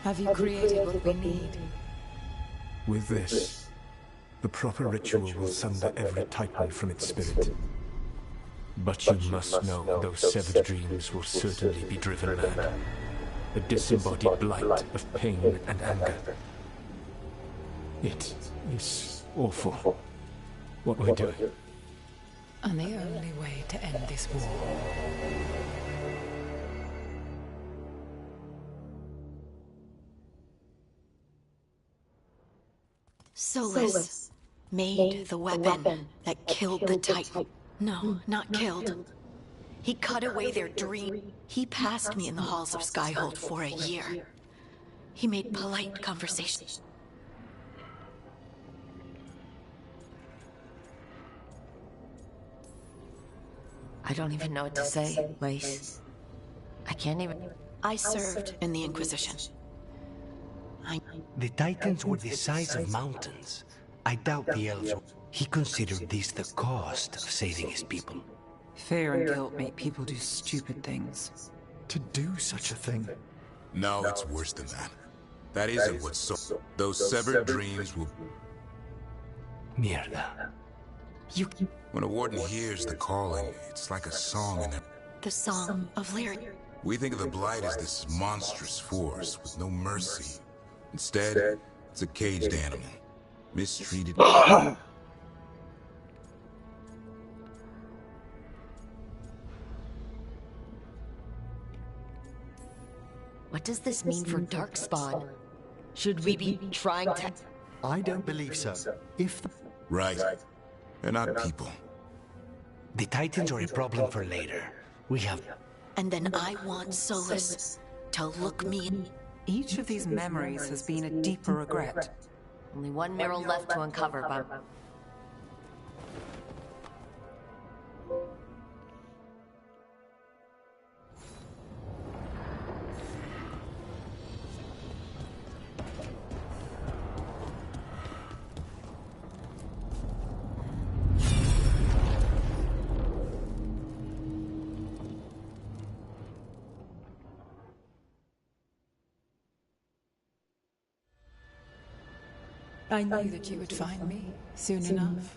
Have you created what we need? With this, the proper ritual will sunder every Titan from its spirit. But you must know those severed dreams will certainly be driven mad. A disembodied blight of pain and anger. It is awful what we're doing. And the only way to end this war. Solus made the weapon that killed the Titan. No, not killed. He cut away their dream. He passed me in the halls of Skyhold for a year. He made polite conversation. I don't even know what to say, Lace. I can't even... I served in the Inquisition. The Titans were the size of mountains. I doubt the elves... He considered this the cost of saving his people. Fear and guilt make people do stupid things. To do such a thing? No, it's worse than that. That isn't what's so... Those severed dreams will... Mierda. When a warden hears the calling, it's like a song in their... The song of lyric. We think of the Blight as this monstrous force with no mercy. Instead, it's a caged animal. Mistreated... What does this mean for Darkspawn? Should we be trying to... I don't believe so. If the... Right. They're not people. The Titans are a problem for later. We have... And then I want Solus to look me in. Each of these memories has been a deeper regret. Only one mural left to uncover, but... I knew that you would find me soon enough.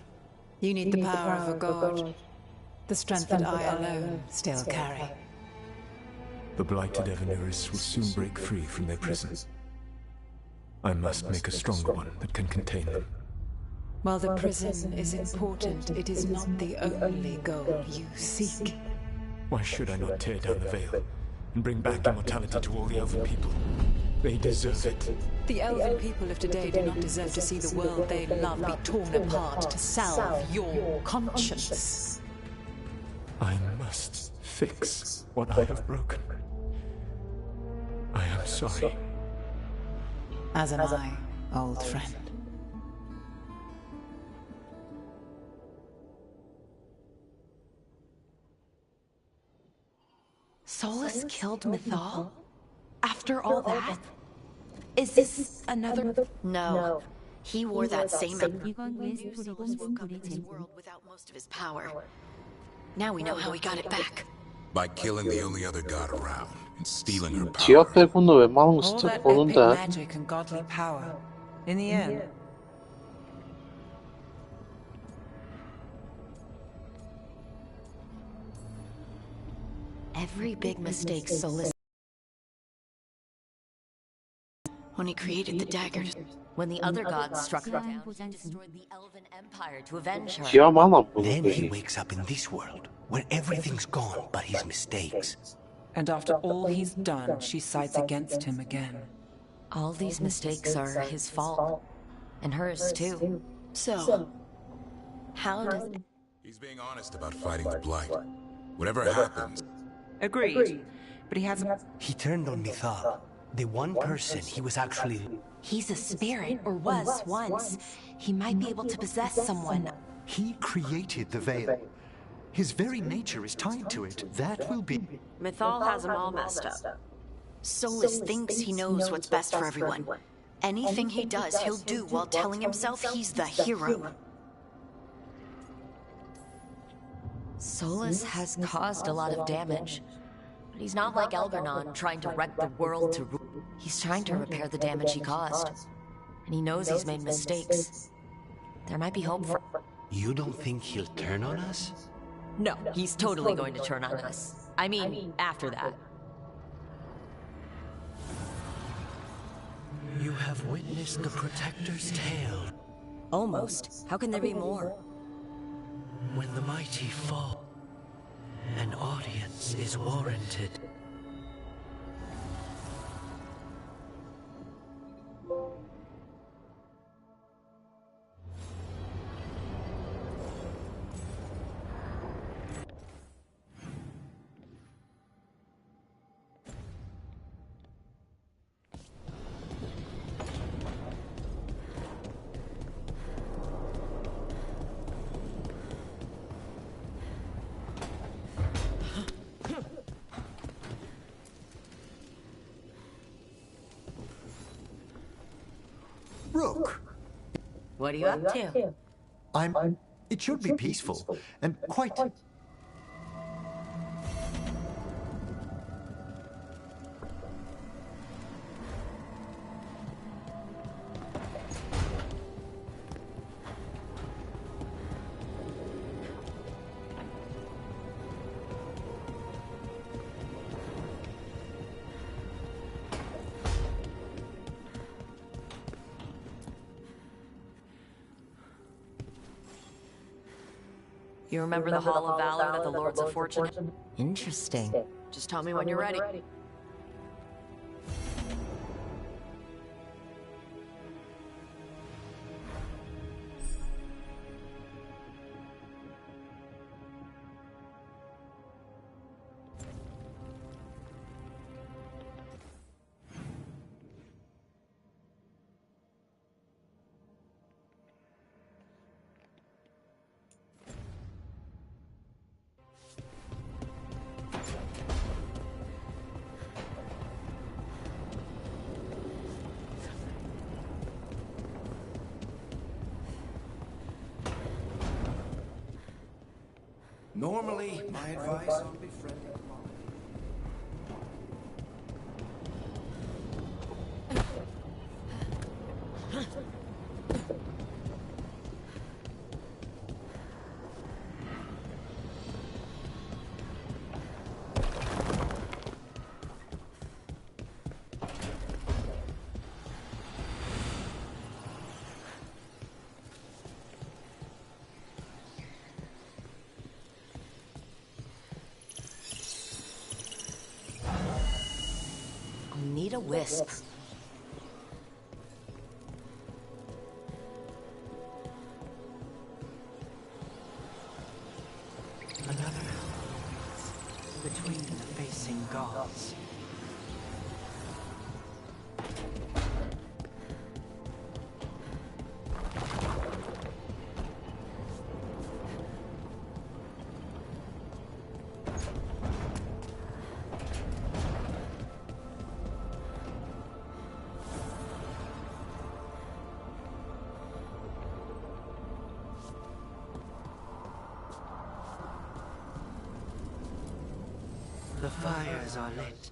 You need the power of a god, the strength that I alone still carry. The blighted Evanuris will soon break free from their prison. I must make a stronger one that can contain them. While the prison is important, it is not the only goal you seek. Why should I not tear down the veil? and bring back immortality to all the elven people. They deserve it. The elven people of today do not deserve to see the world they love be torn apart to salve your conscience. I must fix what I have broken. I am sorry. As am I, old friend. Solus killed Mythal? After all that? Is this another? No. He wore that same 이건 왜 스토리건 his 스토리지? world without most of his power. Now we know how he got it back. By killing the only other god around and stealing her power. 지하 빼고는 웬만한 거 All 진짜 that epic 보는데. magic and godly power. In the end, Every big mistake Solus when he created the dagger. When the other gods struck her down, he destroyed the elven empire to avenge her. 지하만 안 보는 Then he 거지. wakes up in this world, where everything's gone but his mistakes. and after all he's done, she sides against him again. All these mistakes are his fault. And hers too. So, how does... He's being honest about fighting the Blight. Whatever happens, Agreed. But he hasn't... He turned on Mythal, the one person he was actually... He's a spirit, or was once. He might be able to possess someone. He created the veil. His very nature is tied to it. That will be... Mythal has him all messed up. Solus thinks he knows what's best for everyone. Anything he does, he'll do while telling himself he's the hero. Solus has caused a lot of damage. But he's not like ㄷㄧㄱန့ trying to wreck the world to rule. He's trying to repair the damage he caused. And he knows he's made mistakes. There might be hope for... You don't think he'll turn on us? No, he's totally going to turn on us. I mean, after that. You have witnessed the Protector's tale. Almost. How can there be more? When the mighty fall, an audience is warranted. Rook! What are you up to? It should be peaceful, and quite... You remember the Hall of Valor that the Lords of Fortune... Interesting. Just tell me when you're ready. Normally, my advice would be friendly. a wisp. Another between the facing gods. The fires are lit.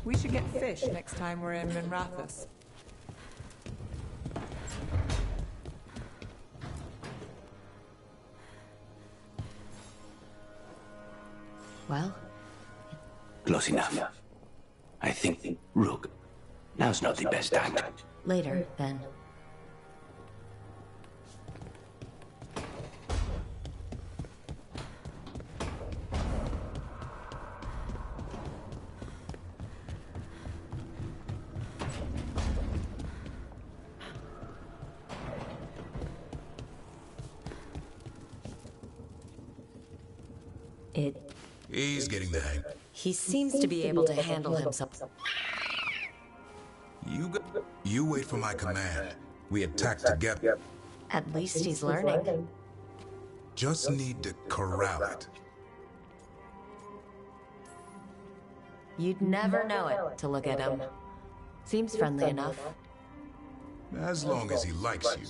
We should get fish next time we're in Minrathous. Well? Close enough. I think, Rook, now's not the best time. Later, then. He's getting the hang. He seems to be able to handle himself. You wait for my command. We attack together. At least he's learning. Just need to corral it. You'd never know it to look at him. Seems friendly enough. As long as he likes you.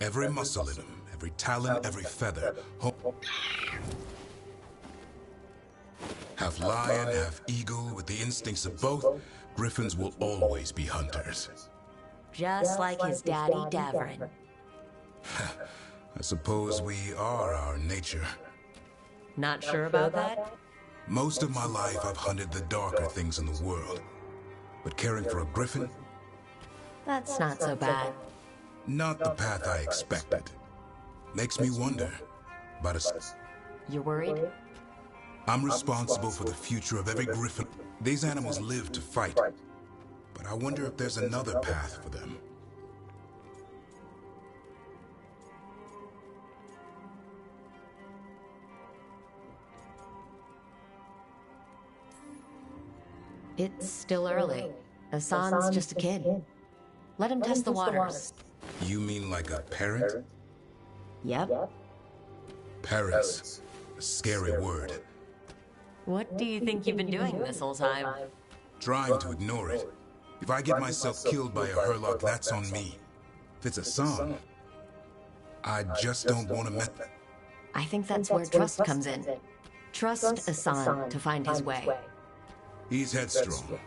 Every muscle in him, every talon, every feather. Half lion, half eagle, with the instincts of both, griffins will always be hunters. Just like his daddy, Davrin. I suppose we are our nature. Not sure about that? Most of my life I've hunted the darker things in the world. But caring for a griffin? That's not so bad. Not the path I expected. Makes me wonder about You're worried? I'm responsible for the future of every griffin. These animals live to fight. But I wonder if there's another path for them. It's still early. Hassan's just a kid. Let him test the waters. You mean like a parent? Yep. Paris. a scary word. What do you think you've been doing this whole time? Trying to ignore it. If I get myself killed by a Herlock, that's on me. If it's a song, I just don't want to met. I think that's where trust comes in. Trust Asan to find his way. He's headstrong.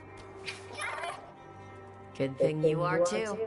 Good thing you are too.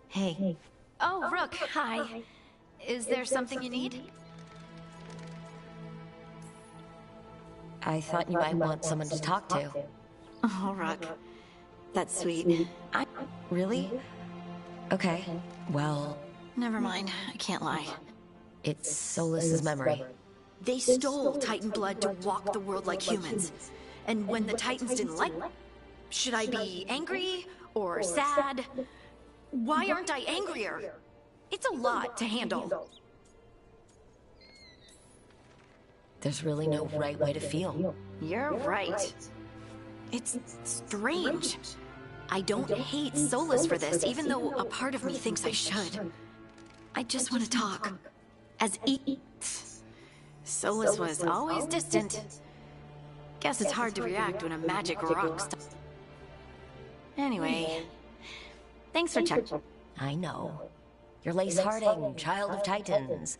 Hey. Oh, Rook, hi. Is there something you need? I thought you might want someone to talk to. Oh, Rook. That's sweet. Really? Okay, well... Never mind, I can't lie. It's Solas's memory. They stole Titan blood to walk the world like humans. And when the Titans didn't like... Should I be angry? Or sad? Why aren't I angrier? It's a lot to handle. There's really no right way to feel. You're right. It's strange. I don't hate Solas for this, even though a part of me thinks I should. I just want to talk. Solas was always distant. Guess it's hard to react when a magic rock stops. Anyway, thanks for checking. I know. You're Lace Harding, child of Titans.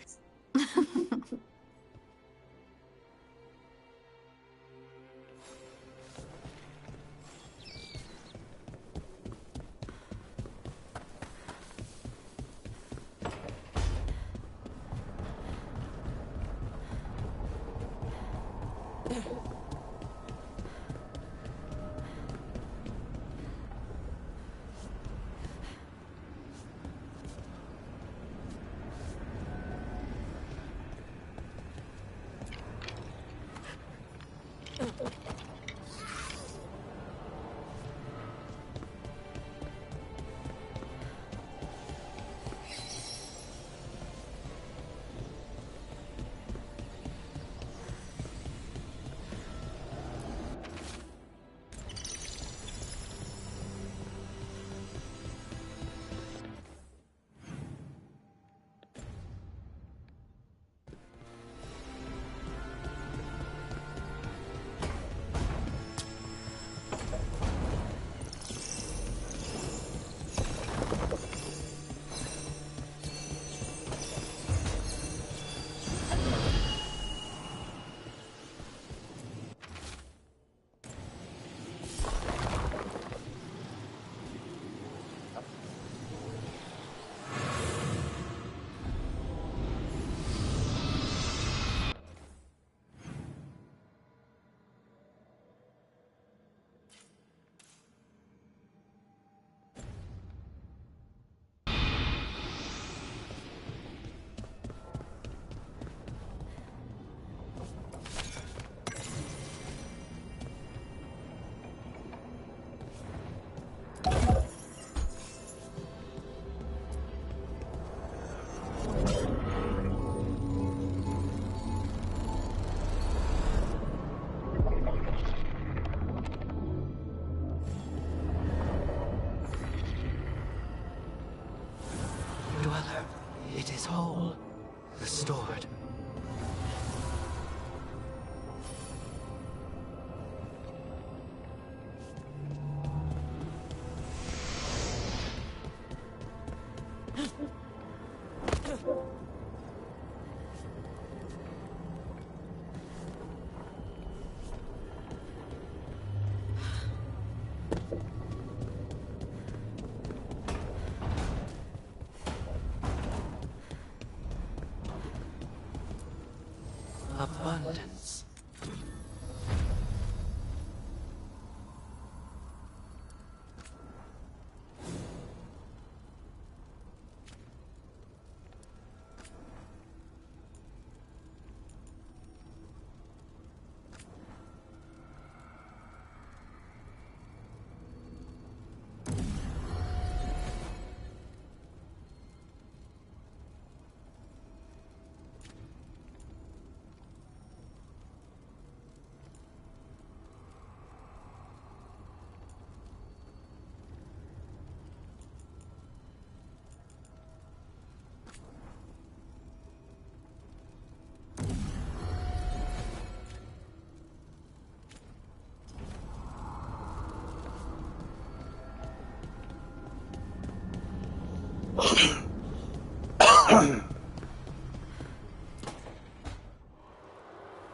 abundance.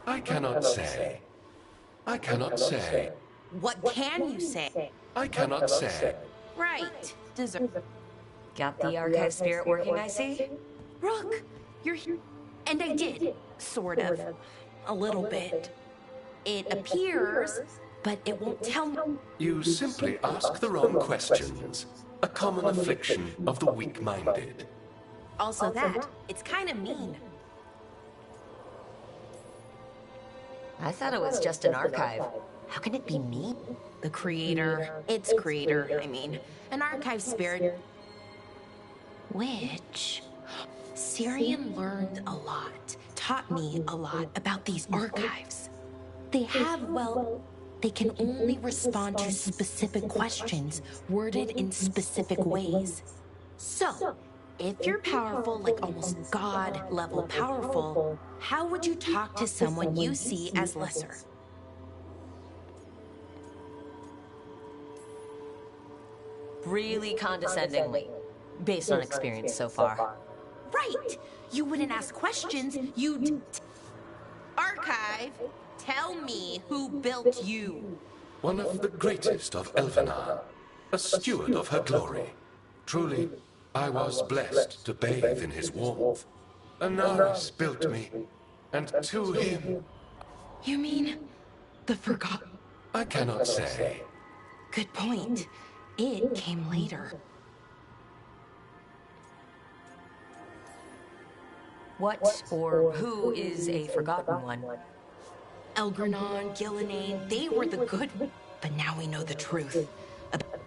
I cannot say. I cannot say. What can you say? I cannot say. Right. Got the archive spirit working, I see? Rook, you're here. And I did. Sort of. A little bit. It appears, but it won't tell me. You simply ask the wrong questions. A common affliction of the weak-minded. Also that, it's kind of mean. I thought it was just an archive. How can it be mean? The creator, its creator, I mean. An archive spirit. Which... Syrian learned a lot, taught me a lot about these archives. They have, well, they can only respond to specific questions worded in specific ways. So, if you're powerful, like almost God-level powerful, how would you talk to someone you see as lesser? Really condescendingly, based on experience so far. Right! You wouldn't ask questions, you'd... Archive, tell me who built you. One of the greatest of Elvenar, a steward of her glory. Truly, I was blessed to bathe in his warmth. Anaris built me, and to him... You mean the forgotten? I cannot say. Good point. It came later. What or who is a forgotten one? Elgranon, Gillenane, they were the good, but now we know the truth.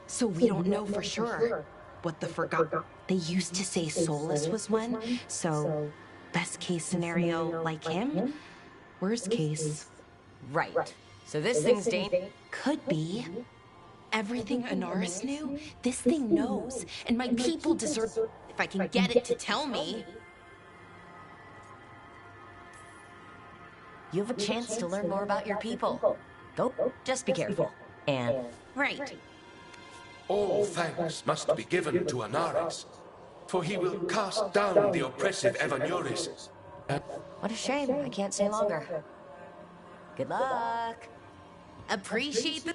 So we don't know for sure what the forgotten. They used to say Solus was one, so best case scenario like him, worst case, right. So this thing's dangerous. Could be. Everything Anaris knew, this thing knows, and my people deserve. If I can get it to tell me. You have a chance to learn more about your people. Go, just be careful. And... Right. All thanks must be given to Anaris, for he will cast down the oppressive Evanuris. What a shame, I can't stay longer. Good luck. Appreciate the...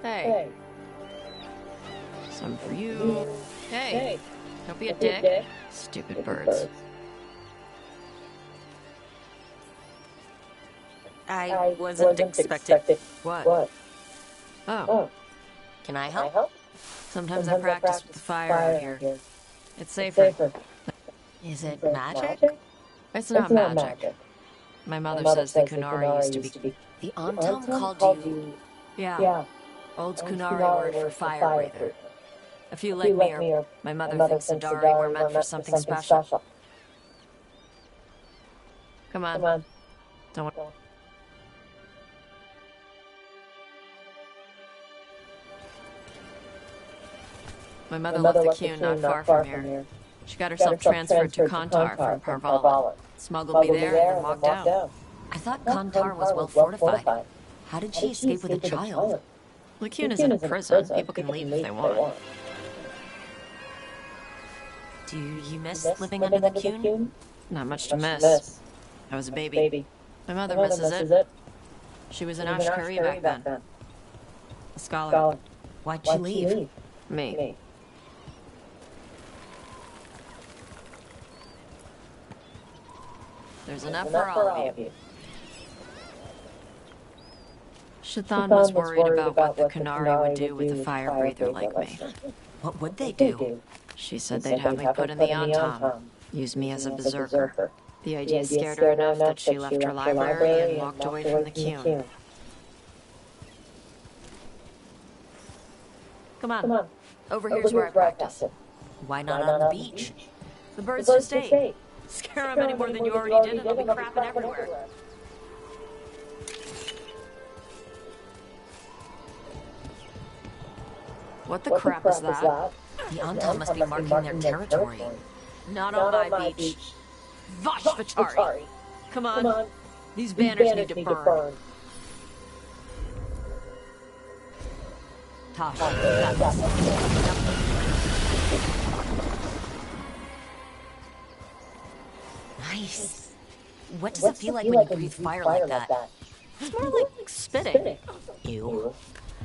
Hey. Some for you. Hey. Don't be a dick. Stupid birds. I wasn't expecting. What? Oh. Can I help? Sometimes I practice with the fire out here. It's safer. Is it magic? It's not magic. My mother says the Kunari used to be... The Antam called you... Yeah. Old Kunari word for fire breather. If you like me or my mother thinks the Dari were meant for something special. Come on. Don't... My mother left the Qun not far from here. She got herself transferred to Kantar from Parvala. Smuggled me there and then walked out. I thought Kantar was well fortified. How did she escape with a child? Qun isn't a prison. People can leave if they want. Do you miss living under the Qun? Not much to miss. I was a baby. My mother misses it. She was an ㄷㄧㅳ back then. A scholar. Why'd she leave? Me. There's enough for all of you. Shathan was worried about what the Kunari would do with a fire breather like me. What would they do? She said they'd have me put in the Antam, use me as a berserker. The idea scared her enough that she left her library and walked away from the Qun. Come on. Over here's where I practice. Why not on the beach? The birds just ate. Scare them any more than you already did and they'll be crapping everywhere. What the crap is that? The Antam must be marking their territory. Not on my beach. Vashvatari! Come on. These banners need to burn. Tosh, got this. Nice. What does it feel like when you breathe fire like that? It's more like spitting. Ew.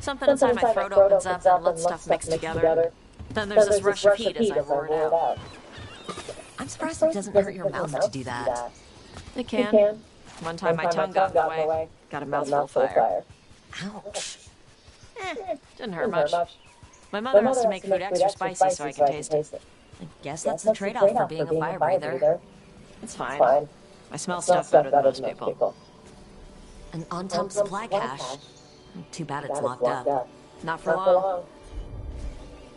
Something inside my throat opens up and lets stuff mix together. Then there's this rush of heat as I roar it out. I'm surprised it doesn't hurt your mouth to do that. It can. One time my tongue got in the way. Got a mouthful of fire. Ouch. Didn't hurt much. My mother has to make food extra spicy so I can taste it. I guess that's the trade-off for being a fire breather. It's fine. I smell stuff better than most people. An on-top supply cache. Too bad it's locked up. Not for long.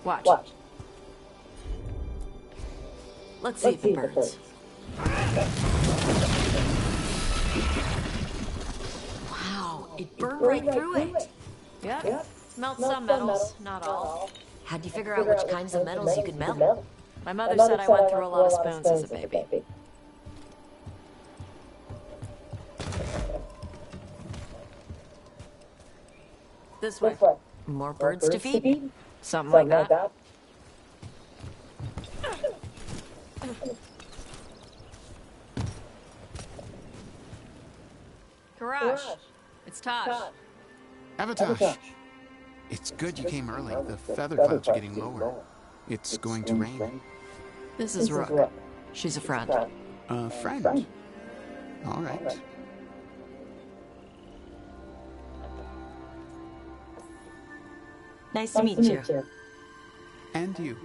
Watch. Let's see if it burns. Wow, it burned right through it. Yep. Melt some metals, not all. How'd you figure out which kinds of metals you could melt? My mother said I went through a lot of spoons as a baby. This way. More birds to feed? Something like that. ㄷㄧㅚ, it's Tosh. ㄷㄧㅚ. It's good you came early. The feather clouds are getting lower. It's going to rain. This is Rook. She's a friend. A friend? All right. Nice to meet you. And you.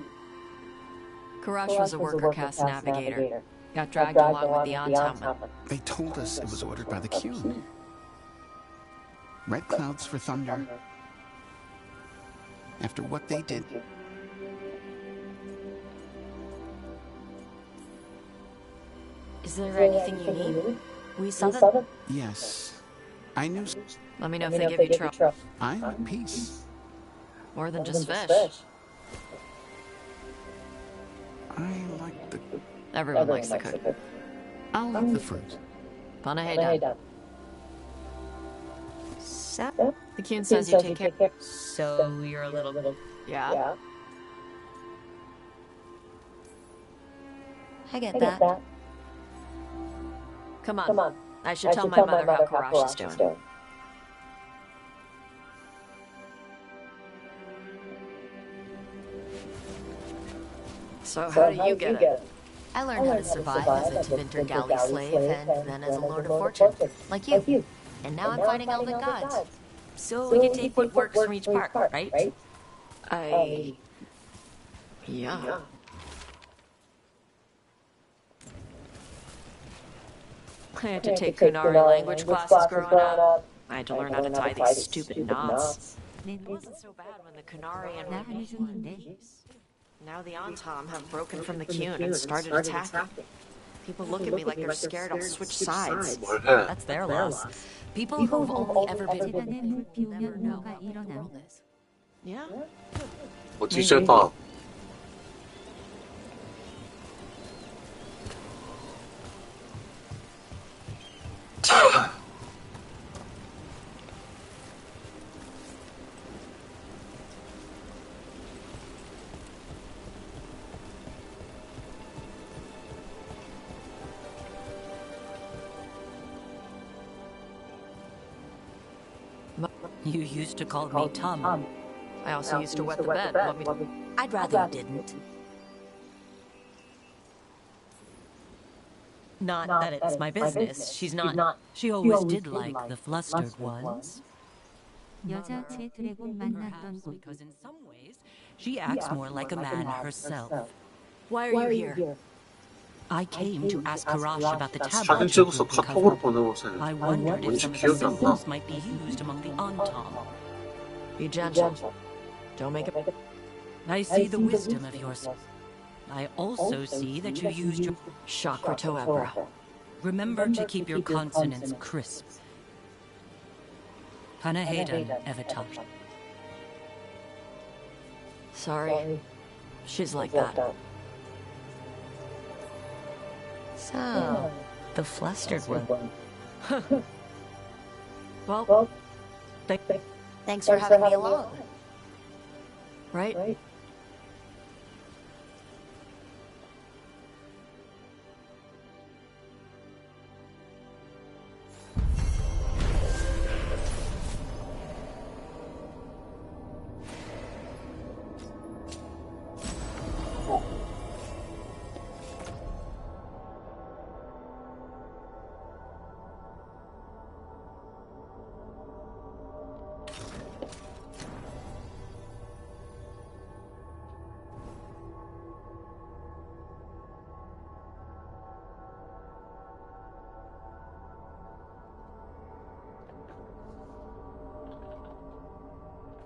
ㄷㄧㅚ was a worker caste navigator. Got dragged along with the ㄲㄧㅊ. They told us it was ordered by the Qun. Red clouds for thunder. After what they did. Is there anything you need? We saw that. Yes. I knew. Let me know if they give you trouble. I'm at peace. More than just fish. I like the... Everyone likes the cook. I'll eat the fruit. ㄷㄧㅚ. So, the Qun says you take care. So you're a little... Yeah? I get that. Come on. I should tell my mother how ㄷㄧㅚ's doing. So how do you get it? I learned how to survive as a Tevinter galley slave and then as a Lord of Fortune, like you. And now I'm fighting elven gods. So we can take what works from each part, right? Yeah. I had to take Qunari language classes growing up. I had to learn how to tie these stupid knots. It wasn't so bad when the Qunari and peace. Now the ㄲㄧㅊ have broken from the Qun and started attacking. People look at me like they're scared I'll switch sides. That's their loss. People who've only ever been... Yeah? 진짜다. You used to call me Tom. I also used to wet the bed. I'd rather you didn't. Not that it's my business. She's not. She always did like the flustered ones. Perhaps because in some ways she acts more like a man herself. Why are you here? I came to ask ㄷㄧㅢ about the 사진 tablet. 찍어서 카톡으로 보내보세요. I wondered if 뭔지 some of the 기억이 안 나. symbols might be used among the ㄲㄧㅊ. Be gentle. Don't make it. I see the wisdom of yours. I also see that you used your chakra toebra. Remember to keep your consonants crisp. ㄷㄧㅢ ㄷㄧㅊ. Sorry. She's like that. So, the flustered one. Well, thanks for having me along. Right?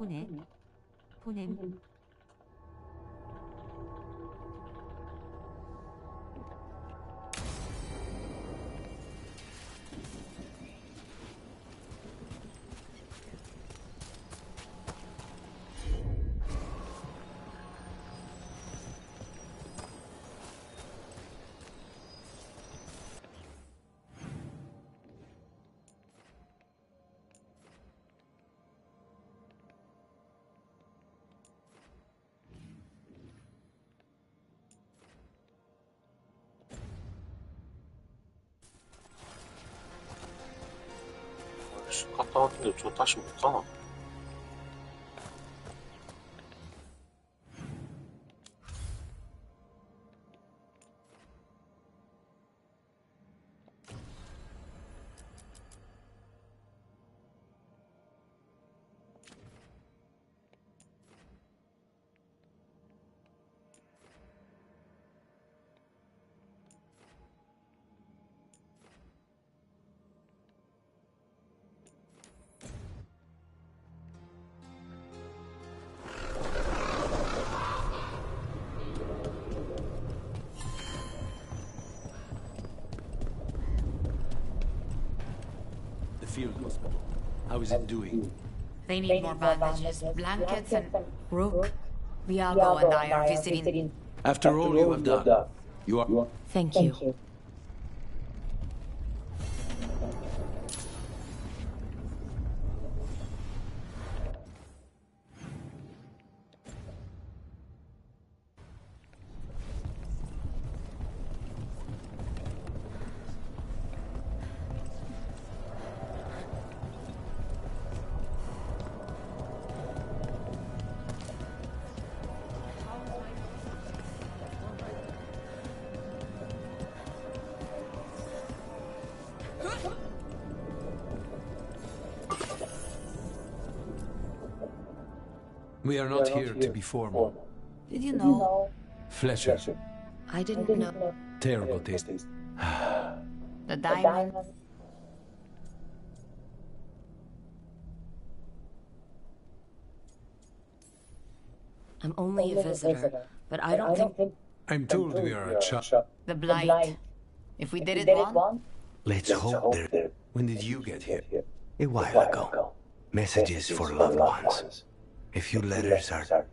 보내. 보냄. 갔다 왔는데 저 다시 못 가나? Field hospital. How is it doing? They need more bandages, blankets, and... Rook, Viago and I are visiting... After all you have done, you are... Thank you. We are not here to be formal. Did you know? ㄷㄧㅱ. I didn't know. Terrible taste. The diamond. I'm only a visitor, but I don't think... I'm told we are a child. The blight. If we did it once... Let's hope there. When did you get here? A while ago. Messages for loved ones. A few letters are...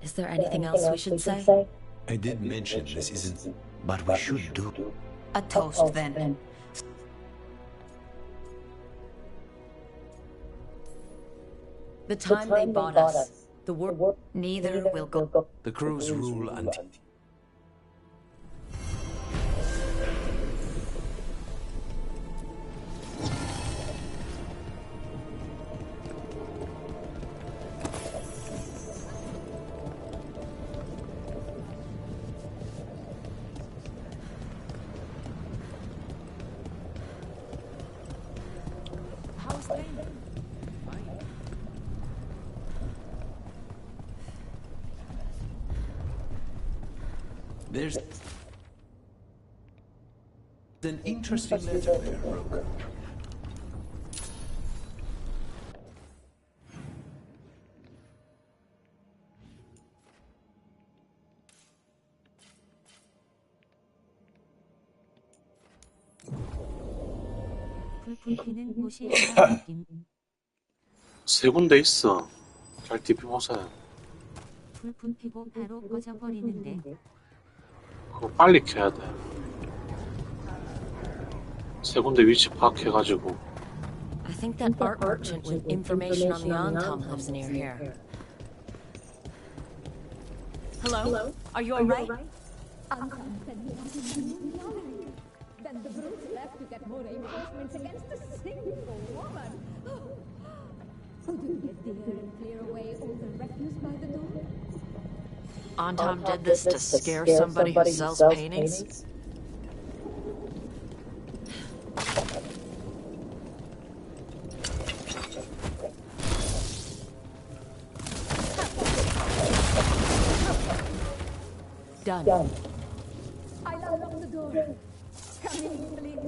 Is there anything else we should say? I did mention this isn't... But we should do... A toast, then. The time they bought us, the world... Neither will go... The crows rule until... There's an interesting letter there, Rook. 불붙이는 곳이 느낌. 세 군데 있어. 잘 뒤펴보세요. 불 피고 바로 꺼져버리는데. 그거 빨리 켜야 돼. 세 군데 위치 파악해가지고. I think that art merchant with information on the Antom lives near here. Hello? Are you alright? Antom said he wanted to move on. Then the brutes left to get more reinforcements against a single woman. Do you get there and clear away all the refuse by the door? Antom did this to scare somebody who sells paintings? Done. I'll unlock the door. Come in, please.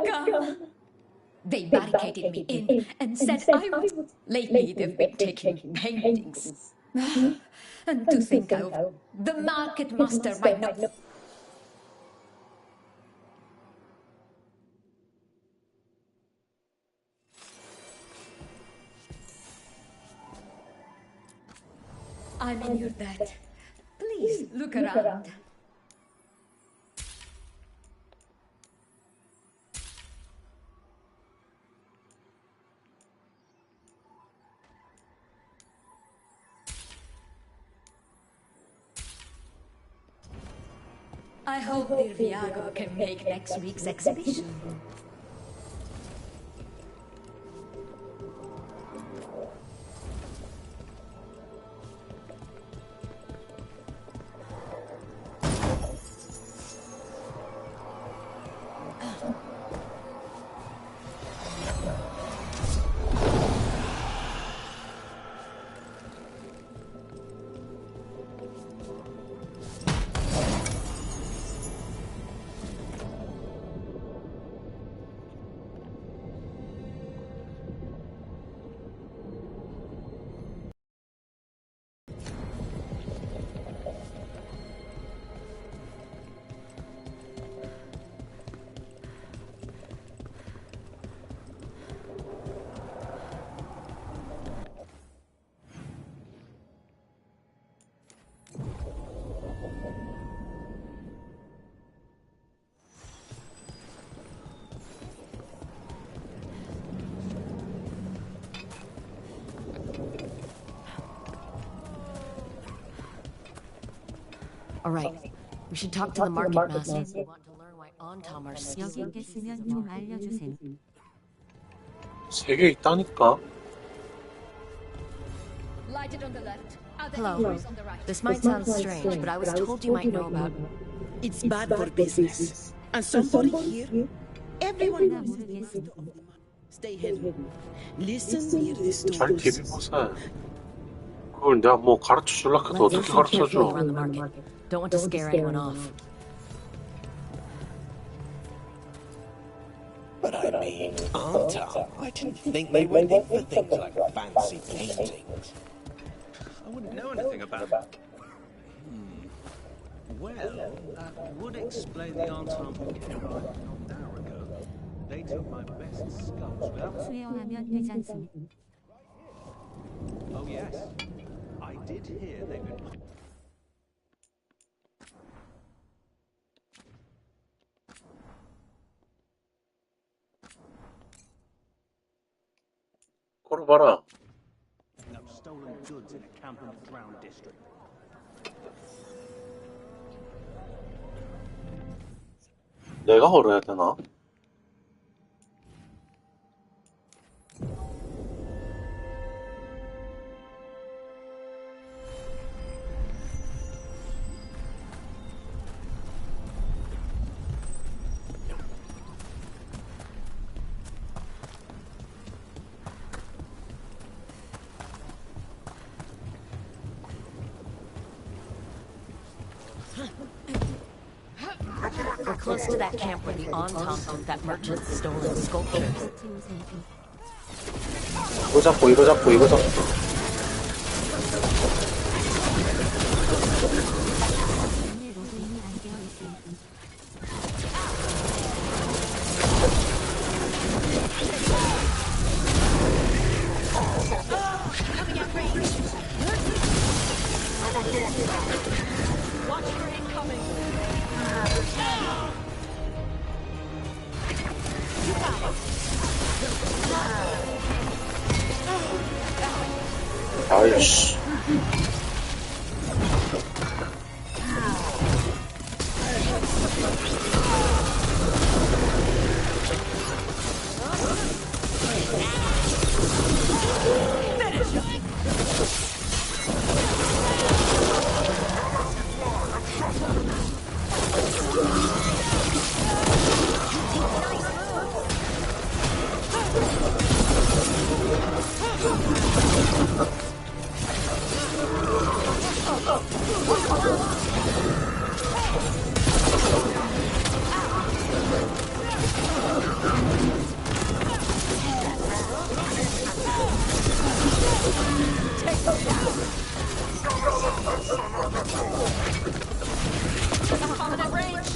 come. They barricaded me in and said I would. Lately, they've been taking paintings. And to think how the market master might know. I'm in your debt. Please look around. I hope ㄷㄧㅚ can make next week's exhibition. All right. We should talk to the market master. We want to learn why Antam are still. 여기 있으면 좀 알려주세요. 3개 있다니까. Lighted on the left. Hello. This might sound strange, but I was told you might know about. It's bad for business. And somebody here, everyone knows it. Stay hidden. Listen, hear the 잘 stories. TV 보세. 그걸 내가 뭐 가르쳐 줄라 해도 어떻게 가르쳐 줘? Don't want to scare anyone off. But I mean, Antam, I didn't think they were into things like fancy paintings. I wouldn't know anything about it. Well, that would explain the Antam who came by an hour ago. They took my best sculpts without... 수혜화하면 되지 않습니까? Oh yes, I did hear they've been... 걸어봐라. ...up stolen goods in a camp in the Drowned district. 내가 걸어야 되나? We're close to that camp where the Antam took that merchant's stolen sculptures. 이거 잡고 이거 잡고 이거 잡고. 아이씨. I'm at range.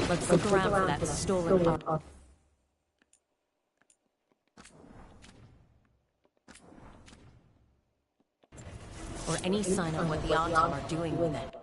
Let's look around for that stolen art. Or any sign of what the Antam are doing with it.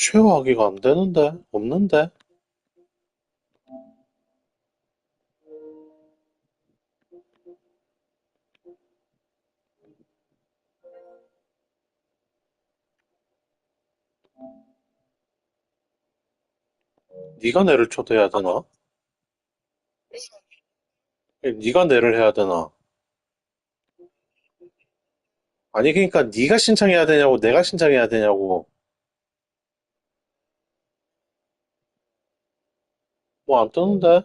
쉐어하기가 안 되는데? 없는데? 네가 내를 초대해야 되나? 네가 내를 해야 되나? 아니 그러니까 네가 신청해야 되냐고 내가 신청해야 되냐고. 뭐 안 뜨는데?